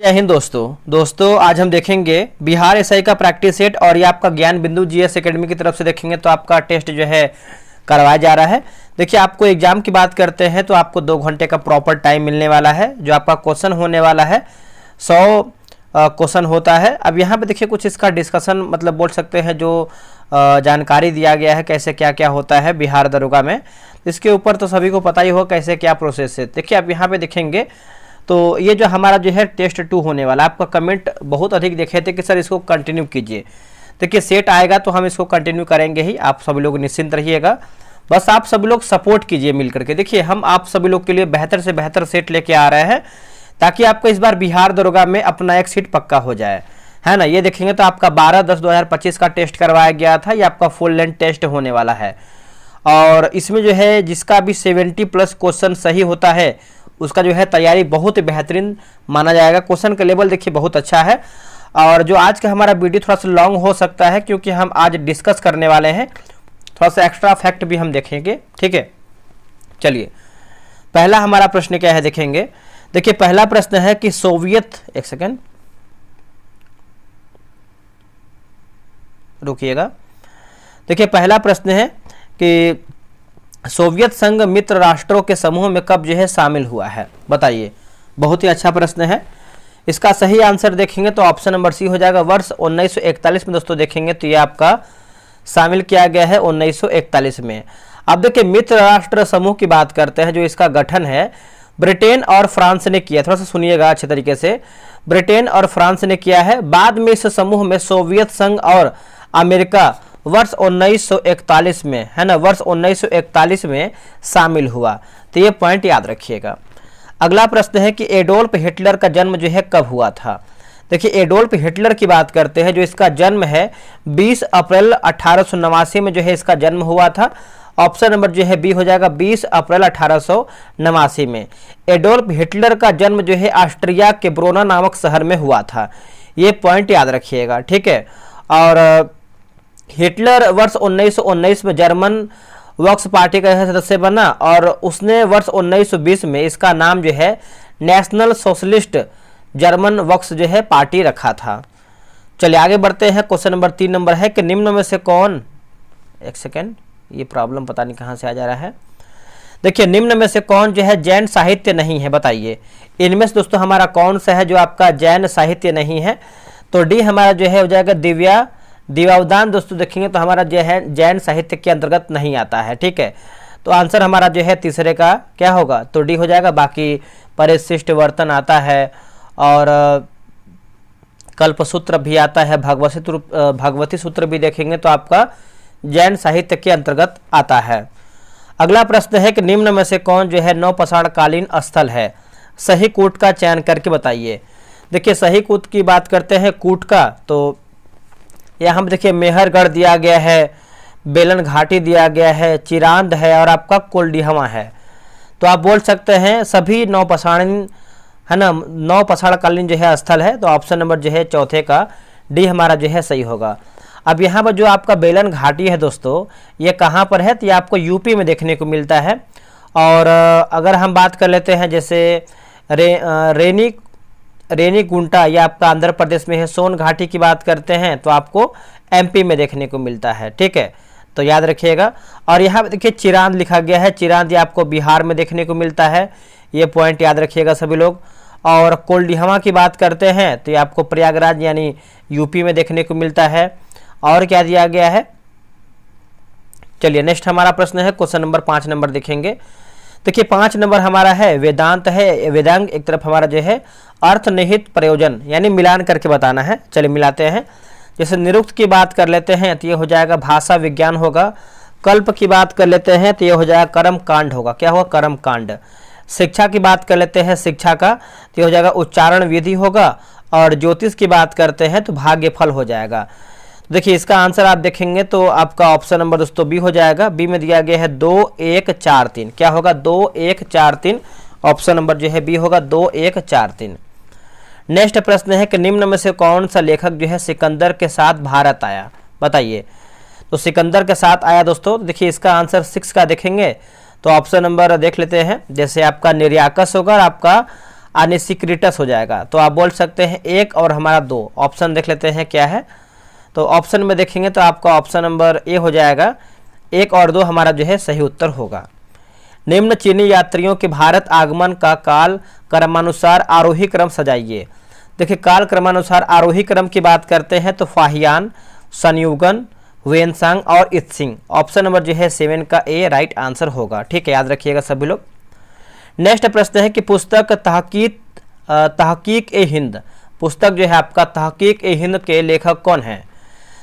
जय हिंद दोस्तों आज हम देखेंगे बिहार एसआई का प्रैक्टिस सेट और ये आपका ज्ञान बिंदु जीएस एकेडमी की तरफ से देखेंगे तो आपका टेस्ट जो है करवाया जा रहा है। देखिए आपको एग्जाम की बात करते हैं तो आपको 2 घंटे का प्रॉपर टाइम मिलने वाला है। जो आपका क्वेश्चन होने वाला है 100 क्वेश्चन होता है। अब यहाँ पे देखिए कुछ इसका डिस्कशन मतलब बोल सकते हैं जो जानकारी दिया गया है कैसे क्या क्या होता है बिहार दरोगा में, इसके ऊपर तो सभी को पता ही हो कैसे क्या प्रोसेस है। देखिए आप यहाँ पे देखेंगे तो ये जो हमारा जो है टेस्ट 2 होने वाला, आपका कमेंट बहुत अधिक देखे थे कि सर इसको कंटिन्यू कीजिए। देखिए सेट आएगा तो हम इसको कंटिन्यू करेंगे ही, आप सभी लोग निश्चिंत रहिएगा। बस आप सभी लोग सपोर्ट कीजिए मिल करके। देखिए हम आप सभी लोग के लिए बेहतर से बेहतर सेट लेके आ रहे हैं ताकि आपको इस बार बिहार दरोगा में अपना एक सीट पक्का हो जाए, है ना। ये देखेंगे तो आपका 12/10/2025 का टेस्ट करवाया गया था, ये आपका फुल लेंथ टेस्ट होने वाला है। और इसमें जो है जिसका भी 70+ क्वेश्चन सही होता है उसका जो है तैयारी बहुत ही बेहतरीन माना जाएगा। क्वेश्चन का लेवल देखिए बहुत अच्छा है। और जो आज का हमारा वीडियो थोड़ा सा लॉन्ग हो सकता है क्योंकि हम आज डिस्कस करने वाले हैं, थोड़ा सा एक्स्ट्रा फैक्ट भी हम देखेंगे, ठीक है। चलिए पहला हमारा प्रश्न क्या है देखेंगे। देखिए पहला प्रश्न है कि सोवियत, एक सेकेंड रुकिएगा। देखिए पहला प्रश्न है कि सोवियत संघ मित्र राष्ट्रों के समूह में कब जो है शामिल हुआ है, बताइए। बहुत ही अच्छा प्रश्न है। इसका सही आंसर देखेंगे तो ऑप्शन नंबर सी हो जाएगा, वर्ष 1941 में। दोस्तों देखेंगे तो ये आपका शामिल किया गया है 1941 में। अब देखिए मित्र राष्ट्र समूह की बात करते हैं, जो इसका गठन है ब्रिटेन और फ्रांस ने किया। थोड़ा सा सुनिएगा अच्छे तरीके से, ब्रिटेन और फ्रांस ने किया है। बाद में इस समूह में सोवियत संघ और अमेरिका वर्ष 1941 में, है ना, वर्ष 1941 में शामिल हुआ। तो ये पॉइंट याद रखिएगा। अगला प्रश्न है कि एडोल्फ हिटलर का जन्म जो है कब हुआ था। देखिए एडोल्फ हिटलर की बात करते हैं, जो इसका जन्म है 20 अप्रैल 1889 में जो है इसका जन्म हुआ था। ऑप्शन नंबर जो है बी हो जाएगा, 20 अप्रैल 1889 में। एडोल्फ हिटलर का जन्म जो है ऑस्ट्रिया के ब्रोना नामक शहर में हुआ था। ये पॉइंट याद रखिएगा, ठीक है। और हिटलर वर्ष 1919 में जर्मन वर्क्स पार्टी का सदस्य बना और उसने वर्ष 1920 में इसका नाम जो है नेशनल सोशलिस्ट जर्मन वर्क्स जो है पार्टी रखा था। चलिए आगे बढ़ते हैं। क्वेश्चन नंबर 3 नंबर है कि निम्न में से कौन, एक सेकेंड ये प्रॉब्लम पता नहीं कहाँ से आ जा रहा है। देखिए निम्न में से कौन जो है जैन साहित्य नहीं है, बताइए। इनमें से दोस्तों हमारा कौन सा है जो आपका जैन साहित्य नहीं है। तो डी हमारा जो है हो जाएगा दिव्यावदान। दोस्तों देखेंगे तो हमारा जो है जैन साहित्य के अंतर्गत नहीं आता है, ठीक है। तो आंसर हमारा जो है तीसरे का क्या होगा, तो डी हो जाएगा। बाकी परिशिष्ट वर्तन आता है और कल्पसूत्र भी आता है, भगवती सूत्र भी देखेंगे तो आपका जैन साहित्य के अंतर्गत आता है। अगला प्रश्न है कि निम्न में से कौन जो है नौपाषाणकालीन स्थल है, सही कूट का चयन करके बताइए। देखिए सही कूट की बात करते हैं कूट का, तो यहाँ हम देखिए मेहरगढ़ दिया गया है, बेलन घाटी दिया गया है, चिरांद है और आपका कोल्डिहवा है। तो आप बोल सकते हैं सभी नौपाषाणीन, है ना, नौपाषाणकालीन जो है स्थल है। तो ऑप्शन नंबर जो है चौथे का डी हमारा जो है सही होगा। अब यहाँ पर जो आपका बेलन घाटी है दोस्तों, ये कहाँ पर है, तो ये आपको यूपी में देखने को मिलता है। और अगर हम बात कर लेते हैं जैसे रेनीगुंटा, ये आपका आंध्र प्रदेश में है। सोन घाटी की बात करते हैं तो आपको एमपी में देखने को मिलता है, ठीक है। तो याद रखिएगा। और यहाँ पे देखिए चिरांद लिखा गया है, चिरांद ये आपको बिहार में देखने को मिलता है। ये पॉइंट याद रखिएगा सभी लोग। और कोल्डिहवा की बात करते हैं तो ये आपको प्रयागराज यानी यूपी में देखने को मिलता है। और क्या दिया गया है, चलिए नेक्स्ट हमारा प्रश्न है क्वेश्चन नंबर 5 नंबर देखेंगे। देखिए 5 नंबर हमारा है वेदांत है, वेदांग एक तरफ हमारा जो है अर्थनिहित प्रयोजन यानी मिलान करके बताना है। चलिए मिलाते हैं। जैसे निरुक्त की बात कर लेते हैं तो ये हो जाएगा भाषा विज्ञान होगा। कल्प की बात कर लेते हैं तो ये हो जाएगा कर्म कांड होगा, क्या होगा, कर्म कांड। शिक्षा की बात कर लेते हैं शिक्षा का, तो ये हो जाएगा उच्चारण विधि होगा। और ज्योतिष की बात करते हैं तो भाग्यफल हो जाएगा। देखिए इसका आंसर आप देखेंगे तो आपका ऑप्शन नंबर दोस्तों बी हो जाएगा। बी में दिया गया है 2 1 4 3, क्या होगा, 2 1 4 3। ऑप्शन नंबर जो है बी होगा, 2 1 4 3। नेक्स्ट प्रश्न है कि निम्न में से कौन सा लेखक जो है सिकंदर के साथ भारत आया, बताइए। तो सिकंदर के साथ आया दोस्तों, देखिए इसका आंसर 6 का देखेंगे तो ऑप्शन नंबर देख लेते हैं। जैसे आपका निर्याकस होगा और आपका अनसिक्रिटस हो जाएगा। तो आप बोल सकते हैं 1 और हमारा 2। ऑप्शन देख लेते हैं क्या है। तो ऑप्शन में देखेंगे तो आपका ऑप्शन नंबर ए हो जाएगा, 1 और 2 हमारा जो है सही उत्तर होगा। निम्न चीनी यात्रियों के भारत आगमन का काल क्रमानुसार आरोही क्रम सजाइए। देखिए काल क्रमानुसार आरोही क्रम की बात करते हैं तो फाहियान, संयुगन, वेनसांग और इत्सिंग। ऑप्शन नंबर जो है 7 का ए राइट आंसर होगा। ठीक है, याद रखिएगा सभी लोग। नेक्स्ट प्रश्न है कि पुस्तक तहकीक ए हिंद, पुस्तक जो है आपका तहकीक ए हिंद के लेखक कौन है।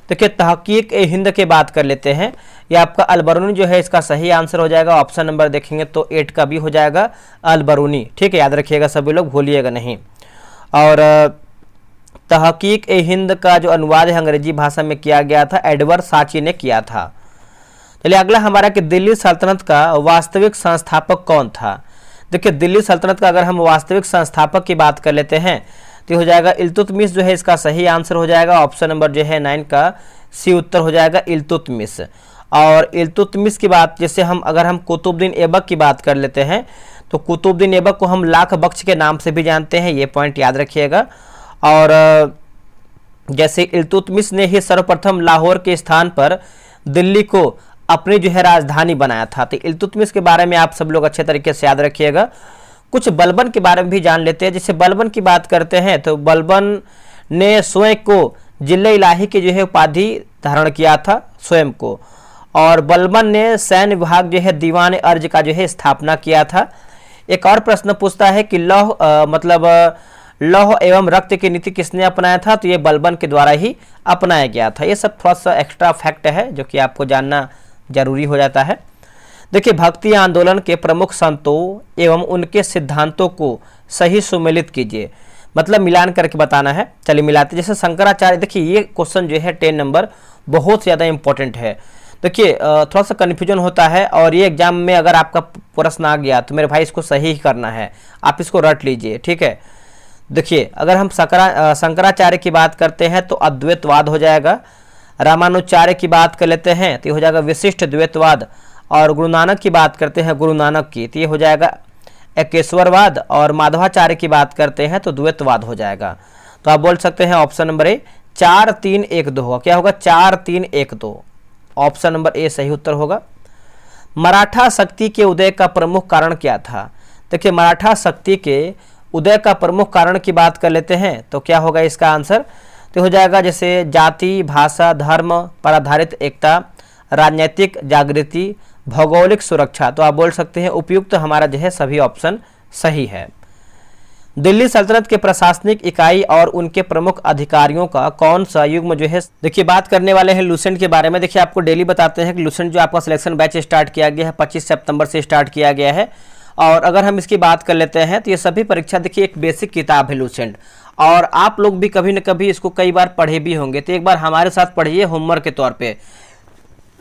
देखिए तहकीक ए हिंद की बात कर लेते हैं, ये आपका अलबरूनी जो है इसका सही आंसर हो जाएगा। ऑप्शन नंबर देखेंगे तो 8 का भी हो जाएगा अलबरूनी। ठीक है, याद रखिएगा सभी लोग, भूलिएगा नहीं। और तहकीक ए हिंद का जो अनुवाद है अंग्रेजी भाषा में किया गया था, एडवर्ड साची ने किया था। चलिए अगला हमारा कि दिल्ली सल्तनत का वास्तविक संस्थापक कौन था। देखिए दिल्ली सल्तनत का अगर हम वास्तविक संस्थापक की बात कर लेते हैं तो हो जाएगा इल्तुतमिश जो है इसका सही आंसर हो जाएगा। ऑप्शन नंबर जो है 9 का सी उत्तर हो जाएगा इल्तुतमिश। और इल्तुतमिश की बात जैसे अगर हम कुतुबुद्दीन ऐबक की बात कर लेते हैं तो कुतुबुद्दीन ऐबक को हम लाख बख्श के नाम से भी जानते हैं, ये पॉइंट याद रखिएगा। और जैसे इल्तुतमिश ने ही सर्वप्रथम लाहौर के स्थान पर दिल्ली को अपनी जो है राजधानी बनाया था। तो इल्तुतमिश के बारे में आप सब लोग अच्छे तरीके से याद रखिएगा। कुछ बलबन के बारे में भी जान लेते हैं। जैसे बलबन की बात करते हैं तो बलबन ने स्वयं को जिले इलाही की जो है उपाधि धारण किया था स्वयं को। और बलबन ने सैन्य विभाग जो है दीवान अर्ज का जो है स्थापना किया था। एक और प्रश्न पूछता है कि लौह एवं रक्त की नीति किसने अपनाया था, तो ये बलबन के द्वारा ही अपनाया गया था। ये सब थोड़ा सा एक्स्ट्रा फैक्ट है जो कि आपको जानना जरूरी हो जाता है। देखिए भक्ति आंदोलन के प्रमुख संतों एवं उनके सिद्धांतों को सही सुमेलित कीजिए, मतलब मिलान करके बताना है। चलिए मिलाते, जैसे शंकराचार्य, देखिए ये क्वेश्चन जो है 10 नंबर बहुत ज़्यादा इंपॉर्टेंट है। देखिए थोड़ा सा कन्फ्यूजन होता है और ये एग्जाम में अगर आपका प्रश्न आ गया तो मेरे भाई इसको सही ही करना है, आप इसको रट लीजिए। ठीक है, देखिए अगर हम शंकराचार्य की बात करते हैं तो अद्वैतवाद हो जाएगा। रामानुजाचार्य की बात कर लेते हैं तो ये हो जाएगा विशिष्ट द्वैतवाद। और गुरु नानक की बात करते हैं गुरु नानक की तो ये हो जाएगा एकेश्वरवाद। और माधवाचार्य की बात करते हैं तो द्वैतवाद हो जाएगा। तो आप बोल सकते हैं ऑप्शन नंबर ए 4 3 1 2 होगा। क्या होगा 4 3 1 2, ऑप्शन नंबर ए सही उत्तर होगा। मराठा शक्ति के उदय का प्रमुख कारण क्या था। देखिए मराठा शक्ति के उदय का प्रमुख कारण की बात कर लेते हैं तो क्या होगा इसका आंसर, तो हो जाएगा जैसे जाति, भाषा, धर्म पर आधारित एकता, राजनीतिक जागृति, भौगोलिक सुरक्षा। तो आप बोल सकते हैं उपयुक्त हमारा जो है सभी ऑप्शन सही है। दिल्ली सल्तनत के प्रशासनिक इकाई और उनके प्रमुख अधिकारियों का कौन सा युग्म जो है। देखिए बात करने वाले हैं लूसेंट के बारे में। देखिए आपको डेली बताते हैं कि लूसेंट जो आपका सिलेक्शन बैच स्टार्ट किया गया है 25 सितंबर से स्टार्ट किया गया है। और अगर हम इसकी बात कर लेते हैं तो ये सभी परीक्षा देखिए एक बेसिक किताब है लूसेंट, और आप लोग भी कभी न कभी इसको कई बार पढ़े भी होंगे। तो एक बार हमारे साथ पढ़िए होमवर्क के तौर पे।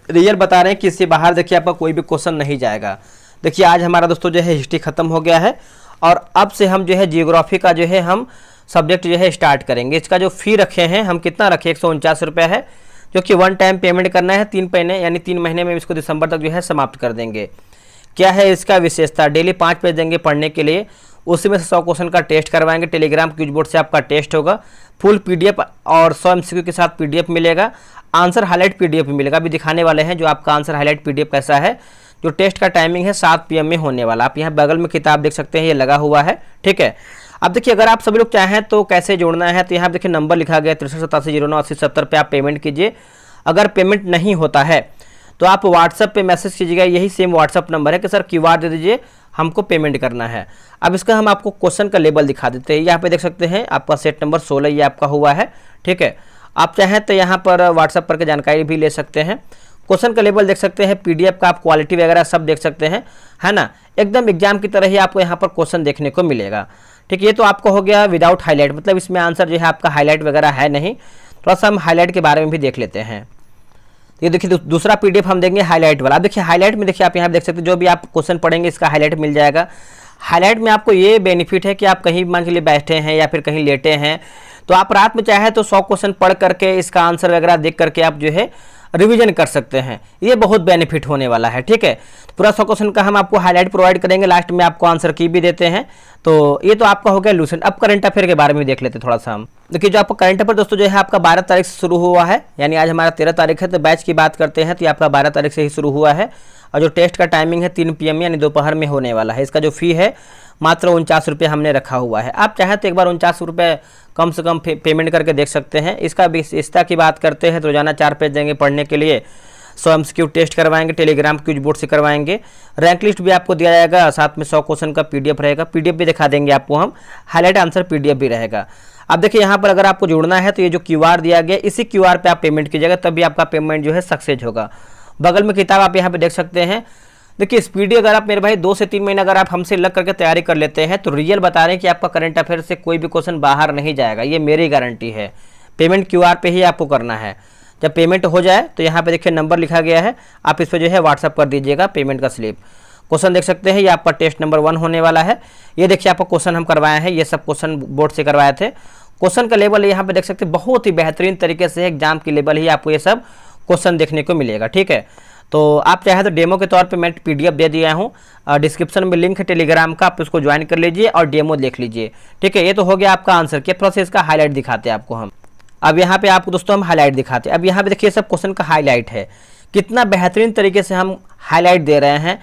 रियल बता रहे हैं कि इससे बाहर देखिए आपका कोई भी क्वेश्चन नहीं जाएगा। देखिए आज हमारा दोस्तों जो है हिस्ट्री खत्म हो गया है और अब से हम जो है जियोग्राफी का जो है हम सब्जेक्ट जो है स्टार्ट करेंगे। इसका जो फी रखे हैं हम कितना रखे 149 रुपये है, जो कि 1 टाइम पेमेंट करना है 3 महीने, यानी 3 महीने में इसको दिसंबर तक जो है समाप्त कर देंगे। क्या है इसका विशेषता, डेली 5 पेज देंगे पढ़ने के लिए, उसी में से 100 क्वेश्चन का टेस्ट करवाएंगे। टेलीग्राम क्विज बोर्ड से आपका टेस्ट होगा, फुल पीडीएफ और 100 MCQ के साथ पीडीएफ मिलेगा, आंसर हाईलाइट पीडीएफ भी मिलेगा। अभी दिखाने वाले हैं जो आपका आंसर हाईलाइट पीडीएफ कैसा है। जो टेस्ट का टाइमिंग है 7 PM में होने वाला। आप यहाँ बगल में किताब देख सकते हैं, ये लगा हुआ है। ठीक है, अब देखिए अगर आप सभी लोग चाहें तो कैसे जोड़ना है, तो यहाँ देखिए नंबर लिखा गया 6387098070 पे आप पेमेंट कीजिए। अगर पेमेंट नहीं होता है तो आप व्हाट्सएप पे मैसेज कीजिएगा, यही सेम व्हाट्सएप नंबर है कि सर QR दे दीजिए, हमको पेमेंट करना है। अब इसका हम आपको क्वेश्चन का लेबल दिखा देते हैं। यहाँ पे देख सकते हैं आपका सेट नंबर 16 ये आपका हुआ है। ठीक है, आप चाहें तो यहाँ पर व्हाट्सएप पर के जानकारी भी ले सकते हैं। क्वेश्चन का लेबल देख सकते हैं, PDF का आप क्वालिटी वगैरह सब देख सकते हैं, है ना। एकदम एग्जाम की तरह ही आपको यहाँ पर क्वेश्चन देखने को मिलेगा। ठीक है, ये तो आपको हो गया विदाउट हाईलाइट, मतलब इसमें आंसर जो है आपका हाईलाइट वगैरह है नहीं। थोड़ा सा हम हाईलाइट के बारे में भी देख लेते हैं। ये देखिए दूसरा PDF हम देंगे हाईलाइट वाला। देखिए हाईलाइट में देखिए आप यहाँ देख सकते हैं, जो भी आप क्वेश्चन पढ़ेंगे इसका हाईलाइट मिल जाएगा। हाईलाइट में आपको ये बेनिफिट है कि आप कहीं मान के लिए बैठे हैं या फिर कहीं लेटे हैं तो आप रात में चाहे तो 100 क्वेश्चन पढ़ करके इसका आंसर वगैरह देख करके आप जो है रिवीजन कर सकते हैं। ये बहुत बेनिफिट होने वाला है, ठीक है। पूरा 100 क्वेश्चन का हम आपको हाईलाइट प्रोवाइड करेंगे, लास्ट में आपको आंसर की भी देते हैं। तो ये तो आपका हो गया लूसेंट। अब करंट अफेयर के बारे में देख लेते हैं थोड़ा सा हम। देखिए जो आपका करंट अफेयर दोस्तों जो है आपका 12 तारीख से शुरू हुआ है, यानी आज हमारा 13 तारीख है, तो बैच की बात करते हैं तो ये आपका 12 तारीख से ही शुरू हुआ है। और जो टेस्ट का टाइमिंग है 3 PM यानी दोपहर में होने वाला है। इसका जो फी है मात्र 49 रुपये हमने रखा हुआ है। आप चाहें तो एक बार 49 रुपये कम से कम पेमेंट करके देख सकते हैं। इसका विशेषता की बात करते हैं तो रोजाना 4 पेज देंगे पढ़ने के लिए, 100 MCQ टेस्ट करवाएंगे, टेलीग्राम क्विज बोर्ड से करवाएंगे, रैंक लिस्ट भी आपको दिया जाएगा, साथ में 100 क्वेश्चन का PDF रहेगा, PDF भी दिखा देंगे आपको हम, हाईलाइट आंसर PDF भी रहेगा। अब देखिए यहाँ पर अगर आपको जुड़ना है तो ये जो QR दिया गया इसी QR पे आप पेमेंट कीजिएगा, तभी आपका पेमेंट जो है सक्सेस होगा। बगल में किताब आप यहाँ पे देख सकते हैं। देखिए स्पीडी अगर आप मेरे भाई 2 से 3 महीने अगर आप हमसे लग करके तैयारी कर लेते हैं तो रियल बता रहे हैं कि आपका करंट अफेयर से कोई भी क्वेश्चन बाहर नहीं जाएगा, ये मेरी गारंटी है। पेमेंट QR पे ही आपको करना है। जब पेमेंट हो जाए तो यहाँ पे देखिए नंबर लिखा गया है, आप इस पर जो है व्हाट्सअप कर दीजिएगा पेमेंट का स्लिप। क्वेश्चन देख सकते हैं, ये आपका टेस्ट नंबर 1 होने वाला है। ये देखिए आपको क्वेश्चन हम करवाए हैं, ये सब क्वेश्चन बोर्ड से करवाए थे। क्वेश्चन का लेवल यहाँ पे देख सकते हैं, बहुत ही बेहतरीन तरीके से एग्जाम की लेवल ही आपको ये सब क्वेश्चन देखने को मिलेगा, ठीक है। तो आप चाहे तो डेमो के तौर पे मैं PDF दे दिया हूँ, डिस्क्रिप्शन में लिंक है टेलीग्राम का, आप उसको ज्वाइन कर लीजिए और डेमो देख लीजिए, ठीक है। ये तो हो गया आपका आंसर के, थोड़ा सा इसका हाईलाइट दिखाते हैं आपको हम। अब यहाँ पे आपको दोस्तों हम हाईलाइट दिखाते हैं। अब यहाँ पे देखिए सब क्वेश्चन का हाईलाइट है, कितना बेहतरीन तरीके से हम हाईलाइट दे रहे हैं।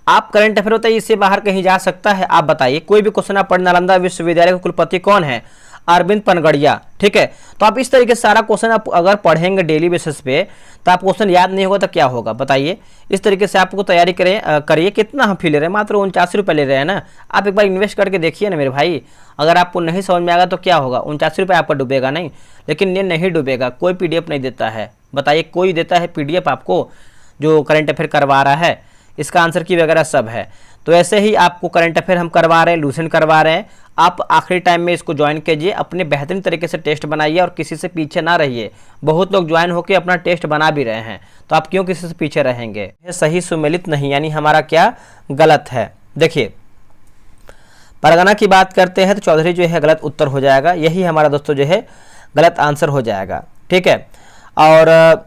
आप करंट अफेयर होता है, इससे बाहर कहीं जा सकता है? आप बताइए, कोई भी क्वेश्चन आप पढ़, नालंदा विश्वविद्यालय के कुलपति कौन है? अरविंद पनगड़िया, ठीक है। तो आप इस तरीके से सारा क्वेश्चन आप अगर पढ़ेंगे डेली बेसिस पे तो आप क्वेश्चन याद नहीं होगा तो क्या होगा बताइए। इस तरीके से आपको तैयारी करिए। कितना हम फी ले रहे हैं? मात्र 49 रुपये ले रहे हैं ना। आप एक बार इन्वेस्ट करके देखिए ना मेरे भाई, अगर आपको नहीं समझ में आएगा तो क्या होगा? 49 रुपये आपका डूबेगा नहीं, लेकिन ये नहीं डूबेगा। कोई PDF नहीं देता है, बताइए कोई देता है PDF आपको जो करंट अफेयर करवा रहा है? इसका आंसर की वगैरह सब है। तो ऐसे ही आपको करंट अफेयर हम करवा रहे हैं, लूसेंट करवा रहे हैं। आप आखिरी टाइम में इसको ज्वाइन कीजिए, अपने बेहतरीन तरीके से टेस्ट बनाइए और किसी से पीछे ना रहिए। बहुत लोग ज्वाइन होकर अपना टेस्ट बना भी रहे हैं, तो आप क्यों किसी से पीछे रहेंगे? ये सही सुमेलित नहीं, यानी हमारा क्या गलत है। देखिए परगना की बात करते हैं तो चौधरी जो है गलत उत्तर हो जाएगा, यही हमारा दोस्तों जो है गलत आंसर हो जाएगा, ठीक है। और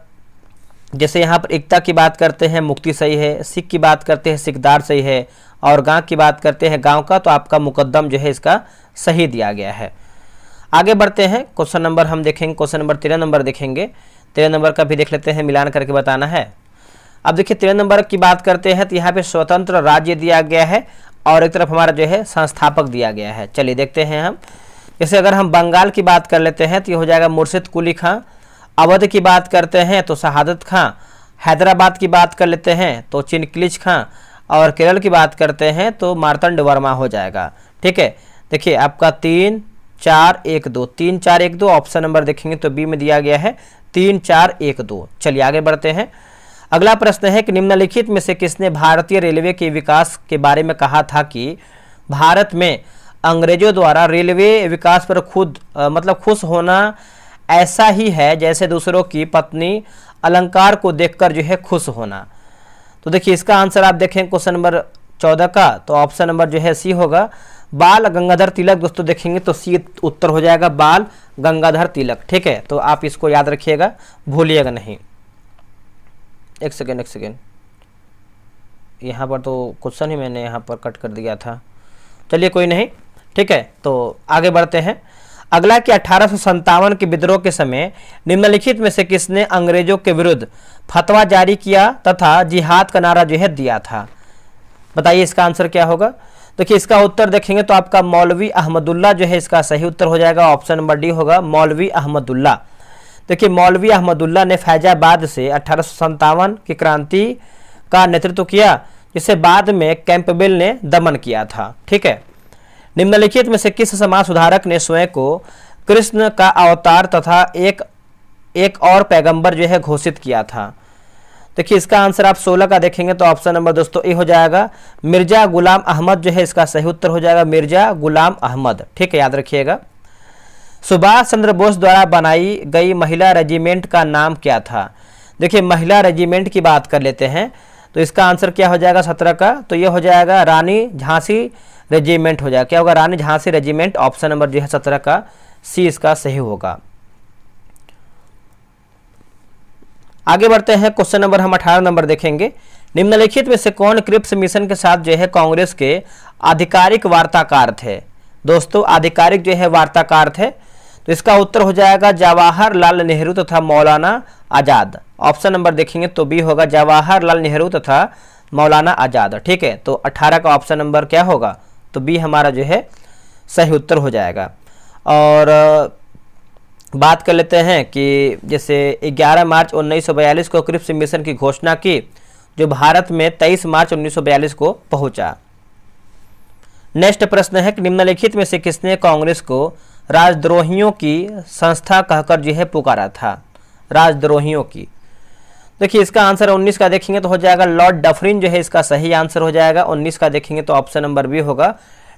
जैसे यहाँ पर एकता की बात करते हैं, मुक्ति सही है। सिख की बात करते हैं, सिकदार सही है। और गांव की बात करते हैं, गांव का, तो आपका मुकद्दम जो है इसका सही दिया गया है। आगे बढ़ते हैं, क्वेश्चन नंबर हम देखेंगे, क्वेश्चन नंबर 13 नंबर देखेंगे। 13 नंबर का भी देख लेते हैं, मिलान करके बताना है। अब देखिए 13 नंबर की बात करते हैं तो यहाँ पे स्वतंत्र राज्य दिया गया है और एक तरफ हमारा जो है संस्थापक दिया गया है। चलिए देखते हैं हम। जैसे अगर हम बंगाल की बात कर लेते हैं तो ये हो जाएगा मुर्शिद कुली खां। अवध की बात करते हैं तो शहादत खां। हैदराबाद की बात कर लेते हैं तो चिनक्लिज खां। और केरल की बात करते हैं तो मार्तंड वर्मा हो जाएगा, ठीक है। देखिए आपका 3 4 1 2, 3 4 1 2 ऑप्शन नंबर देखेंगे तो बी में दिया गया है 3 4 1 2। चलिए आगे बढ़ते हैं। अगला प्रश्न है कि निम्नलिखित में से किसने भारतीय रेलवे के विकास के बारे में कहा था कि भारत में अंग्रेजों द्वारा रेलवे विकास पर खुश होना ऐसा ही है जैसे दूसरों की पत्नी अलंकार को देखकर जो है खुश होना। तो देखिए इसका आंसर आप देखें क्वेश्चन नंबर 14 का, तो ऑप्शन नंबर जो है सी होगा। बाल गंगाधर तिलक दोस्तों देखेंगे तो सी उत्तर हो जाएगा, बाल गंगाधर तिलक, ठीक है। तो आप इसको याद रखिएगा, भूलिएगा नहीं। एक सेकेंड, यहाँ पर तो क्वेश्चन ही मैंने यहाँ पर कट कर दिया था। चलिए कोई नहीं, ठीक है। तो आगे बढ़ते हैं। अगला कि 1857 के विद्रोह के समय निम्नलिखित में से किसने अंग्रेजों के विरुद्ध फतवा जारी किया तथा जिहाद का नारा जो है दिया था? बताइए इसका आंसर क्या होगा। देखिए इसका उत्तर देखेंगे तो आपका मौलवी अहमदुल्ला जो है इसका सही उत्तर हो जाएगा। ऑप्शन नंबर डी होगा, मौलवी अहमदुल्ला। देखिए मौलवी अहमदुल्ला ने फैजाबाद से 1857 की क्रांति का नेतृत्व किया, जिसे बाद में कैंपबेल ने दमन किया था, ठीक है। निम्नलिखित में से किस समाज सुधारक ने स्वयं को कृष्ण का अवतार तथा एक और पैगंबर जो है घोषित किया था? देखिए इसका आंसर आप 16 का देखेंगे तो ऑप्शन नंबर दोस्तों ए हो जाएगा, मिर्जा गुलाम अहमद जो है इसका सही उत्तर हो जाएगा, मिर्जा गुलाम अहमद, ठीक है, याद रखिएगा। सुभाष चंद्र बोस द्वारा बनाई गई महिला रेजिमेंट का नाम क्या था? देखिए महिला रेजिमेंट की बात कर लेते हैं तो इसका आंसर क्या हो जाएगा 17 का, तो ये हो जाएगा रानी झांसी रेजिमेंट हो जाएगा। क्या होगा? रानी झांसी रेजिमेंट। ऑप्शन नंबर जो है 17 का सी इसका सही होगा। आगे बढ़ते हैं, क्वेश्चन नंबर हम 18 नंबर देखेंगे। निम्नलिखित में से कौन क्रिप्स मिशन के साथ जो है कांग्रेस के आधिकारिक वार्ताकार थे? दोस्तों आधिकारिक जो है वार्ताकार थे, तो इसका उत्तर हो जाएगा जवाहरलाल नेहरू तथा मौलाना आजाद। ऑप्शन नंबर देखेंगे तो बी होगा, जवाहरलाल नेहरू तथा मौलाना आजाद। ठीक है, तो 18 का ऑप्शन नंबर क्या होगा? तो बी हमारा जो है सही उत्तर हो जाएगा। और बात कर लेते हैं कि जैसे 11 मार्च 1942 को क्रिप्स मिशन की घोषणा की, जो भारत में 23 मार्च 1942 को पहुंचा। नेक्स्ट प्रश्न है कि निम्नलिखित में से किसने कांग्रेस को राजद्रोहियों की संस्था कहकर जो है पुकारा था? राजद्रोहियों की, देखिए इसका आंसर 19 का देखेंगे तो हो जाएगा लॉर्ड डफरिन जो है इसका सही आंसर हो जाएगा। 19 का देखेंगे तो ऑप्शन नंबर बी होगा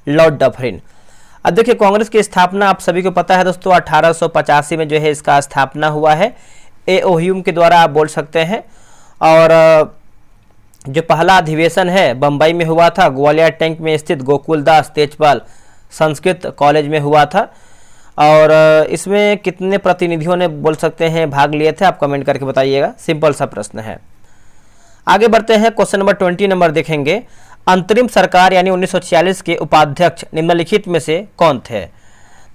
लॉर्ड डफरिन। अब देखिए कांग्रेस की स्थापना आप सभी को पता है दोस्तों, 1885 में जो है इसका स्थापना हुआ है, एओह्यूम के द्वारा आप बोल सकते हैं। और जो पहला अधिवेशन है बम्बई में हुआ था, ग्वालियर टैंक में स्थित गोकुलदास तेजपाल संस्कृत कॉलेज में हुआ था। और इसमें कितने प्रतिनिधियों ने बोल सकते हैं भाग लिए थे, आप कमेंट करके बताइएगा, सिंपल सा प्रश्न है। आगे बढ़ते हैं, क्वेश्चन नंबर 20 नंबर देखेंगे। अंतरिम सरकार यानी 1946 के उपाध्यक्ष निम्नलिखित में से कौन थे?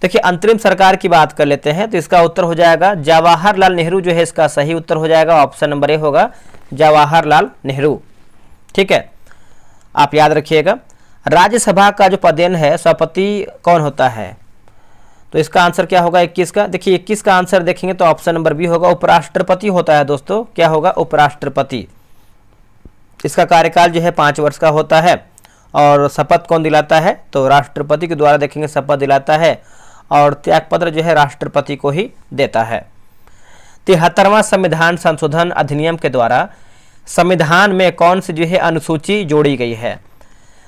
देखिए अंतरिम सरकार की बात कर लेते हैं तो इसका उत्तर हो जाएगा जवाहरलाल नेहरू जो है इसका सही उत्तर हो जाएगा। ऑप्शन नंबर ए होगा जवाहरलाल नेहरू। ठीक है, आप याद रखिएगा। राज्यसभा का जो पदेन है सभापति कौन होता है? तो इसका आंसर क्या होगा 21 का? देखिए 21 का आंसर देखेंगे तो ऑप्शन नंबर बी होगा, उपराष्ट्रपति होता है दोस्तों। क्या होगा? उपराष्ट्रपति। इसका कार्यकाल जो है 5 वर्ष का होता है। और शपथ कौन दिलाता है? तो राष्ट्रपति के द्वारा देखेंगे शपथ दिलाता है, और त्यागपत्र जो है राष्ट्रपति को ही देता है। 73वां संविधान संशोधन अधिनियम के द्वारा संविधान में कौन सी जो है अनुसूची जोड़ी गई है?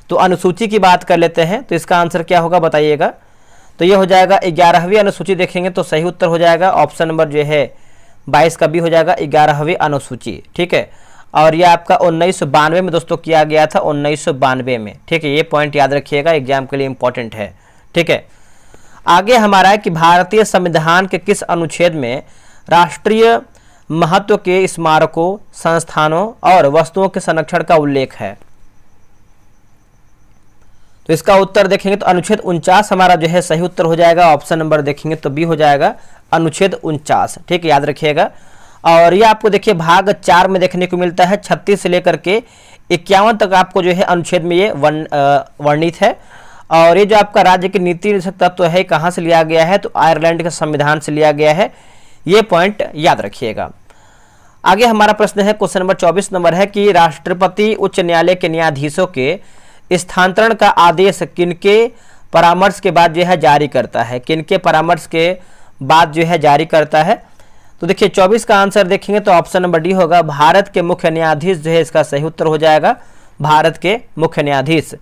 तो अनुसूची की बात कर लेते हैं तो इसका आंसर क्या होगा बताइएगा। तो ये हो जाएगा 11वीं अनुसूची देखेंगे तो सही उत्तर हो जाएगा ऑप्शन नंबर जो है 22 का भी हो जाएगा 11वीं अनुसूची। ठीक है, और ये आपका 1992 में दोस्तों किया गया था, 1992 में। ठीक है, ये पॉइंट याद रखिएगा, एग्जाम के लिए इंपॉर्टेंट है। ठीक है, आगे हमारा है कि भारतीय संविधान के किस अनुच्छेद में राष्ट्रीय महत्व के स्मारकों, संस्थानों और वस्तुओं के संरक्षण का उल्लेख है? तो इसका उत्तर देखेंगे तो अनुच्छेद 49 हमारा जो है सही उत्तर हो जाएगा। ऑप्शन नंबर देखेंगे तो बी हो जाएगा अनुच्छेद 49। ठीक है, याद रखिएगा। और ये आपको देखिए भाग 4 में देखने को मिलता है, 36 से लेकर के 51 तक आपको जो है अनुच्छेद में ये वर्णित है। और ये जो आपका राज्य की नीति तत्व है कहाँ से लिया गया है? तो आयरलैंड के संविधान से लिया गया है। ये पॉइंट याद रखिएगा। आगे हमारा प्रश्न है, क्वेश्चन नंबर 24 नंबर है कि राष्ट्रपति उच्च न्यायालय के न्यायाधीशों के स्थानांतरण का आदेश किनके परामर्श के बाद जो है जारी करता है? किनके परामर्श के बाद जो है जारी करता है? तो देखिए 24 का आंसर देखेंगे तो ऑप्शन नंबर डी होगा, भारत के मुख्य न्यायाधीश जो है इसका सही उत्तर हो जाएगा, भारत के मुख्य न्यायाधीश।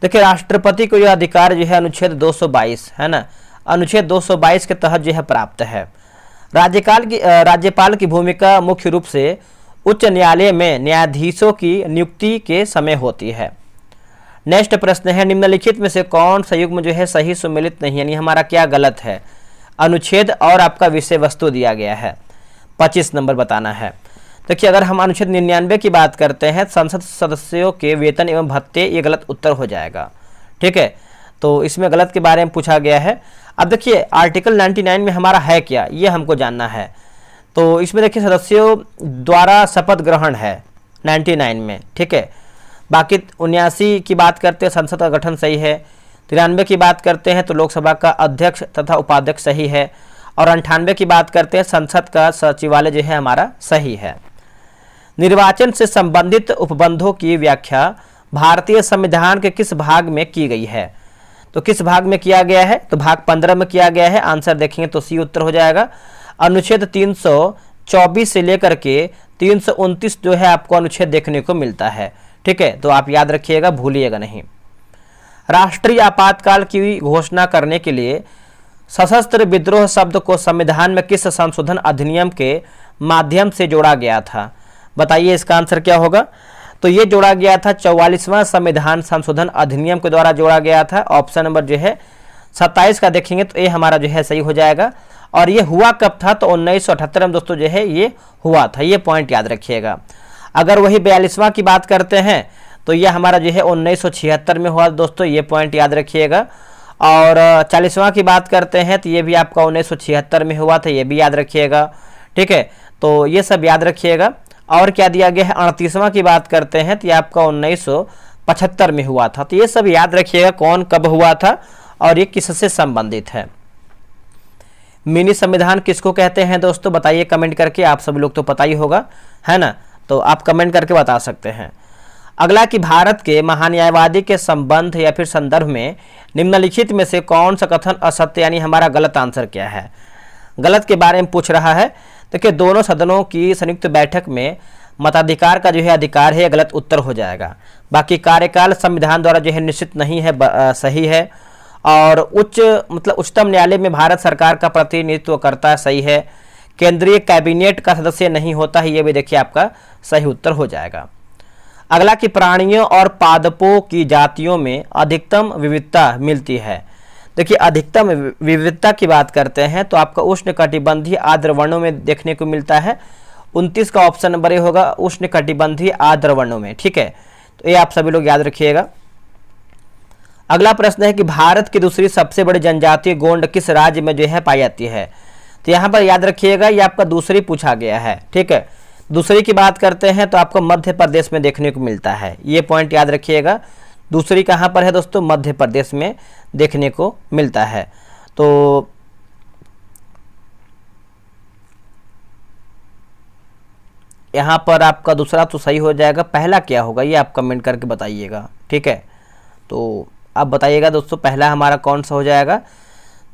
देखिए राष्ट्रपति को यह अधिकार जो है अनुच्छेद 222 है ना, अनुच्छेद 222 के तहत जो है प्राप्त है। राज्यपाल की भूमिका मुख्य रूप से उच्च न्यायालय में न्यायाधीशों की नियुक्ति के समय होती है। नेक्स्ट प्रश्न है, निम्नलिखित में से कौन सा युग्म जो है सही सुमेलित नहीं, यानी हमारा क्या गलत है? अनुच्छेद और आपका विषय वस्तु दिया गया है, 25 नंबर बताना है। देखिए अगर हम अनुच्छेद 99 की बात करते हैं, संसद सदस्यों के वेतन एवं भत्ते, ये गलत उत्तर हो जाएगा। ठीक है, तो इसमें गलत के बारे में पूछा गया है। अब देखिए आर्टिकल 99 में हमारा है क्या, ये हमको जानना है। तो इसमें देखिए सदस्यों द्वारा शपथ ग्रहण है 99 में। ठीक है, बाकी 79 की बात करते हैं संसद का गठन सही है, 93 की बात करते हैं तो लोकसभा का अध्यक्ष तथा उपाध्यक्ष सही है, और 98 की बात करते हैं संसद का सचिवालय जो है हमारा सही है। निर्वाचन से संबंधित उपबंधों की व्याख्या भारतीय संविधान के किस भाग में की गई है? तो किस भाग में किया गया है? तो भाग 15 में किया गया है। आंसर देखेंगे तो सी उत्तर हो जाएगा। अनुच्छेद 324 से लेकर के 329 जो है आपको अनुच्छेद देखने को मिलता है। ठीक है, तो आप याद रखिएगा, भूलिएगा नहीं। राष्ट्रीय आपातकाल की घोषणा करने के लिए सशस्त्र विद्रोह शब्द को संविधान में किस संशोधन अधिनियम के माध्यम से जोड़ा गया था? बताइए इसका आंसर क्या होगा? तो ये जोड़ा गया था 44वां संविधान संशोधन अधिनियम के द्वारा जोड़ा गया था। ऑप्शन नंबर जो है 27 का देखेंगे तो ये हमारा जो है सही हो जाएगा। और ये हुआ कब था, तो 1978 में दोस्तों जो है ये हुआ था, ये पॉइंट याद रखिएगा। अगर वही 42वां की बात करते हैं तो ये हमारा जो है 1976 में हुआ दोस्तों, ये पॉइंट याद रखिएगा। और 40वां की बात करते हैं तो ये भी आपका 1976 में हुआ था, ये भी याद रखिएगा, ठीक है। तो ये सब याद रखिएगा। और क्या दिया गया है, 38वां की बात करते हैं तो ये आपका 1975 में हुआ था। तो ये सब याद रखिएगा कौन कब हुआ था और ये किससे संबंधित है। मिनी संविधान किसको कहते हैं दोस्तों, बताइए कमेंट करके। आप सब लोग तो पता ही होगा, है ना, तो आप कमेंट करके बता सकते हैं। अगला कि भारत के महान्यायवादी के संबंध या फिर संदर्भ में निम्नलिखित में से कौन सा कथन असत्य, यानी हमारा गलत आंसर क्या है। गलत के बारे में पूछ रहा है। देखिए, दोनों सदनों की संयुक्त बैठक में मताधिकार का जो है अधिकार है, गलत उत्तर हो जाएगा। बाकी कार्यकाल संविधान द्वारा जो है निश्चित नहीं है, सही है। और उच्चतम न्यायालय में भारत सरकार का प्रतिनिधित्व करता है, सही है। केंद्रीय कैबिनेट का सदस्य नहीं होता है, ये भी देखिए आपका सही उत्तर हो जाएगा। अगला कि प्राणियों और पादपों की जातियों में अधिकतम विविधता मिलती है। देखिए, अधिकतम विविधता की बात करते हैं तो आपका उष्णकटिबंधीय आर्द्र वर्णों में देखने को मिलता है। 29 का ऑप्शन नंबर ए होगा, उष्णकटिबंधीय आर्द्र वर्णों में, ठीक है। तो ये आप सभी लोग याद रखिएगा। अगला प्रश्न है कि भारत की दूसरी सबसे बड़ी जनजातीय गोंड किस राज्य में जो है पाई जाती है। तो यहाँ पर याद रखिएगा, ये आपका दूसरी पूछा गया है, ठीक है। दूसरी की बात करते हैं तो आपको मध्य प्रदेश में देखने को मिलता है, ये पॉइंट याद रखिएगा। दूसरी कहाँ पर है दोस्तों, मध्य प्रदेश में देखने को मिलता है। तो यहाँ पर आपका दूसरा तो सही हो जाएगा, पहला क्या होगा ये आप कमेंट करके बताइएगा, ठीक है। तो आप बताइएगा दोस्तों, पहला हमारा कौन सा हो जाएगा।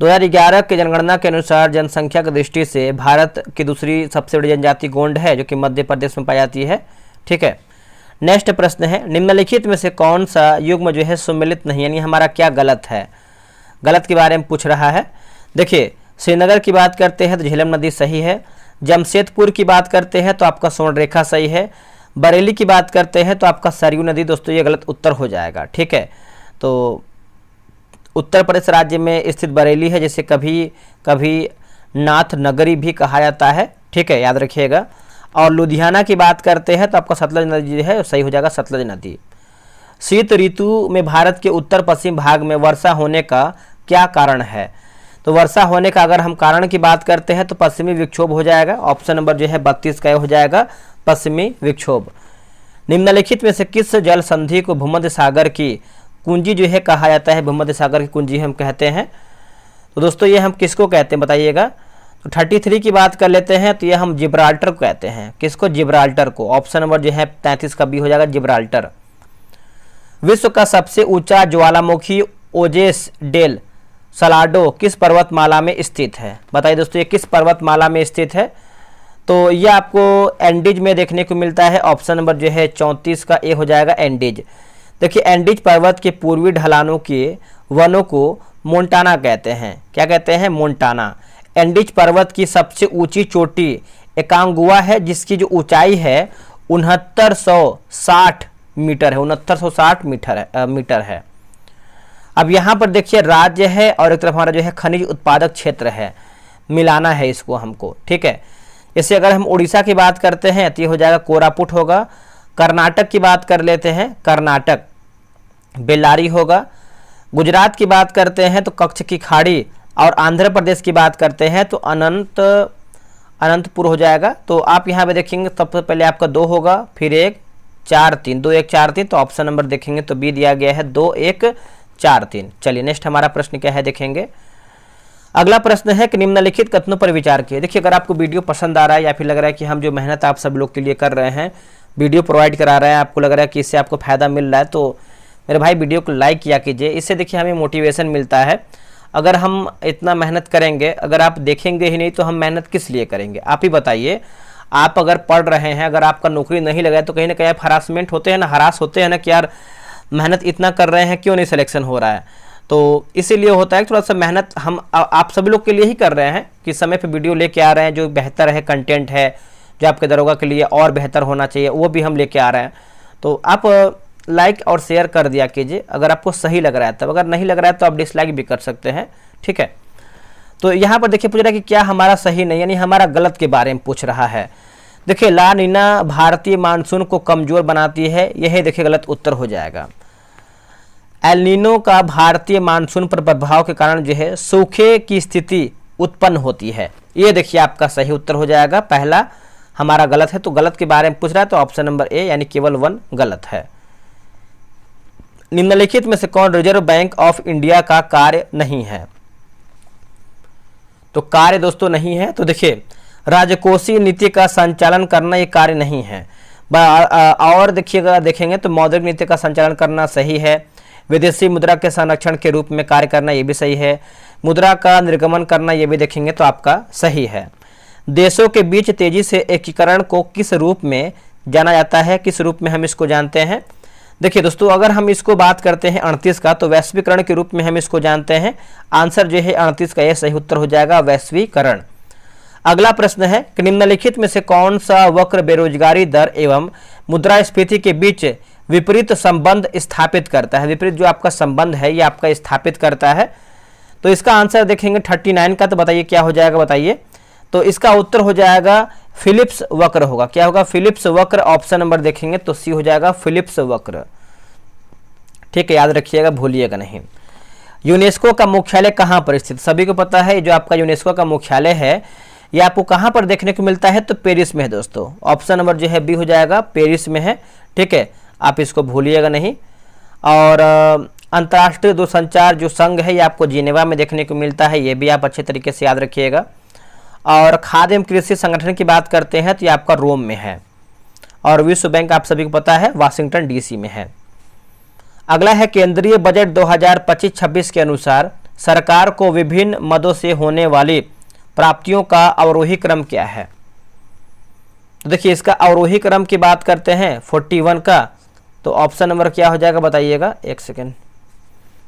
2011 की जनगणना के अनुसार जनसंख्या की दृष्टि से भारत की दूसरी सबसे बड़ी जनजाति गोंड है, जो कि मध्य प्रदेश में पाई जाती है, ठीक है। नेक्स्ट प्रश्न है, निम्नलिखित में से कौन सा युग्म जो है सुमेलित नहीं, यानी हमारा क्या गलत है। गलत के बारे में पूछ रहा है। देखिए, श्रीनगर की बात करते हैं तो झेलम नदी सही है। जमशेदपुर की बात करते हैं तो आपका स्वर्णरेखा सही है। बरेली की बात करते हैं तो आपका सरयू नदी दोस्तों ये गलत उत्तर हो जाएगा, ठीक है। तो उत्तर प्रदेश राज्य में स्थित बरेली है, जिसे कभी कभी नाथ नगरी भी कहा जाता है, ठीक है, याद रखिएगा। और लुधियाना की बात करते हैं तो आपका सतलज नदी जो है सही हो जाएगा, सतलज नदी। शीत ऋतु में भारत के उत्तर पश्चिम भाग में वर्षा होने का क्या कारण है। तो वर्षा होने का अगर हम कारण की बात करते हैं तो पश्चिमी विक्षोभ हो जाएगा, ऑप्शन नंबर जो है 32 का हो जाएगा, पश्चिमी विक्षोभ। निम्नलिखित में से किस जल संधि को भूमध्य सागर की कुंजी जो है कहा जाता है, भूमध्य सागर की कुंजी हम कहते हैं। तो दोस्तों ये हम किसको कहते हैं बताइएगा। तो 33 की बात कर लेते हैं तो ये हम जिब्राल्टर को कहते हैं। किसको, जिब्राल्टर को। ऑप्शन नंबर जो है 33 का बी हो जाएगा, जिब्राल्टर। विश्व का सबसे ऊंचा ज्वालामुखी ओजेस डेल सलाडो किस पर्वतमाला में स्थित है। बताइए दोस्तों ये किस पर्वतमाला में स्थित है। तो ये आपको एंडीज में देखने को मिलता है, ऑप्शन नंबर जो है 34 का ए हो जाएगा, एंडीज। देखिए, एंडीज पर्वत के पूर्वी ढलानों के वनों को मोंटाना कहते हैं। क्या कहते हैं, मोंटाना। एंडीज पर्वत की सबसे ऊंची चोटी एकांगुआ है, जिसकी जो ऊंचाई है 6960 मीटर है, 6960 मीटर है। अब यहाँ पर देखिए राज्य है और एक तरफ हमारा जो है खनिज उत्पादक क्षेत्र है, मिलाना है इसको हमको, ठीक है। जैसे अगर हम उड़ीसा की बात करते हैं तो ये हो जाएगा कोरापुट होगा। कर्नाटक की बात कर लेते हैं, कर्नाटक बेल्लारी होगा। गुजरात की बात करते हैं तो कच्छ की खाड़ी। और आंध्र प्रदेश की बात करते हैं तो अनंतपुर हो जाएगा। तो आप यहाँ पे देखेंगे सबसे पहले आपका 2 होगा, फिर 1 4 3, 2 1 4 3। तो ऑप्शन नंबर देखेंगे तो बी दिया गया है, 2 1 4 3। चलिए नेक्स्ट हमारा प्रश्न क्या है देखेंगे। अगला प्रश्न है कि निम्नलिखित कथनों पर विचार किए। देखिए, अगर आपको वीडियो पसंद आ रहा है या फिर लग रहा है कि हम जो मेहनत आप सब लोग के लिए कर रहे हैं, वीडियो प्रोवाइड करा रहे हैं, आपको लग रहा है कि इससे आपको फायदा मिल रहा है, तो मेरे भाई वीडियो को लाइक किया कीजिए। इससे देखिए हमें मोटिवेशन मिलता है। अगर हम इतना मेहनत करेंगे, अगर आप देखेंगे ही नहीं तो हम मेहनत किस लिए करेंगे, आप ही बताइए। आप अगर पढ़ रहे हैं, अगर आपका नौकरी नहीं लगा है तो कहीं ना कहीं आप हरासमेंट होते हैं ना, हरास होते हैं ना कि यार मेहनत इतना कर रहे हैं क्यों नहीं सिलेक्शन हो रहा है। तो इसीलिए होता है थोड़ा सा मेहनत हम आप सभी लोग के लिए ही कर रहे हैं कि समय पे वीडियो लेके आ रहे हैं, जो बेहतर है कंटेंट है, जो आपके दरोगा के लिए और बेहतर होना चाहिए वो भी हम लेके आ रहे हैं। तो आप लाइक और शेयर कर दिया कीजिए अगर आपको सही लग रहा है तब, अगर नहीं लग रहा है तो आप डिसलाइक भी कर सकते हैं, ठीक है। तो यहाँ पर देखिए पूछ रहा है कि क्या हमारा सही नहीं, यानी हमारा गलत के बारे में पूछ रहा है। देखिए ला नीना भारतीय मानसून को कमजोर बनाती है, यही देखिए गलत उत्तर हो जाएगा। एल नीनो का भारतीय मानसून पर प्रभाव के कारण जो है सूखे की स्थिति उत्पन्न होती है, ये देखिए आपका सही उत्तर हो जाएगा। पहला हमारा गलत है, तो गलत के बारे में पूछ रहा है तो ऑप्शन नंबर ए यानी केवल 1 गलत है। निम्नलिखित में से कौन रिजर्व बैंक ऑफ इंडिया का कार्य नहीं है? तो कार्य दोस्तों नहीं है, तो देखिए राजकोषीय नीति का संचालन करना ये कार्य नहीं है। और देखिएगा देखेंगे तो मौद्रिक नीति का संचालन करना सही है। विदेशी मुद्रा के संरक्षण के रूप में कार्य करना ये भी सही है। मुद्रा का निर्गमन करना ये भी देखेंगे तो आपका सही है। देशों के बीच तेजी से एकीकरण को किस रूप में जाना जाता है, किस रूप में हम इसको जानते हैं? देखिए दोस्तों अगर हम इसको बात करते हैं 38 का, तो वैश्वीकरण के रूप में हम इसको जानते हैं। आंसर जो है 38 का यह सही उत्तर हो जाएगा, वैश्वीकरण। अगला प्रश्न है कि निम्नलिखित में से कौन सा वक्र बेरोजगारी दर एवं मुद्रास्फीति के बीच विपरीत संबंध स्थापित करता है? विपरीत जो आपका संबंध है ये आपका स्थापित करता है। तो इसका आंसर देखेंगे 39 का, तो बताइए क्या हो जाएगा, बताइए। तो इसका उत्तर हो जाएगा फिलिप्स वक्र होगा। क्या होगा? फिलिप्स वक्र। ऑप्शन नंबर देखेंगे तो सी हो जाएगा, फिलिप्स वक्र। ठीक है, याद रखिएगा, भूलिएगा नहीं। यूनेस्को का मुख्यालय कहाँ पर स्थित? सभी को पता है जो आपका यूनेस्को का मुख्यालय है ये आपको कहाँ पर देखने को मिलता है? तो पेरिस में है दोस्तों। ऑप्शन नंबर जो है बी हो जाएगा, पेरिस में है। ठीक है, आप इसको भूलिएगा नहीं। और अंतर्राष्ट्रीय दूरसंचार जो संघ है ये आपको जिनेवा में देखने को मिलता है, ये भी आप अच्छे तरीके से याद रखिएगा। और खाद्य एवं कृषि संगठन की बात करते हैं तो ये आपका रोम में है। और विश्व बैंक आप सभी को पता है वाशिंगटन डीसी में है। अगला है केंद्रीय बजट 2025-26 के अनुसार सरकार को विभिन्न मदों से होने वाली प्राप्तियों का अवरोही क्रम क्या है? तो देखिए इसका अवरोही क्रम की बात करते हैं 41 का, तो ऑप्शन नंबर क्या हो जाएगा, बताइएगा, एक सेकेंड।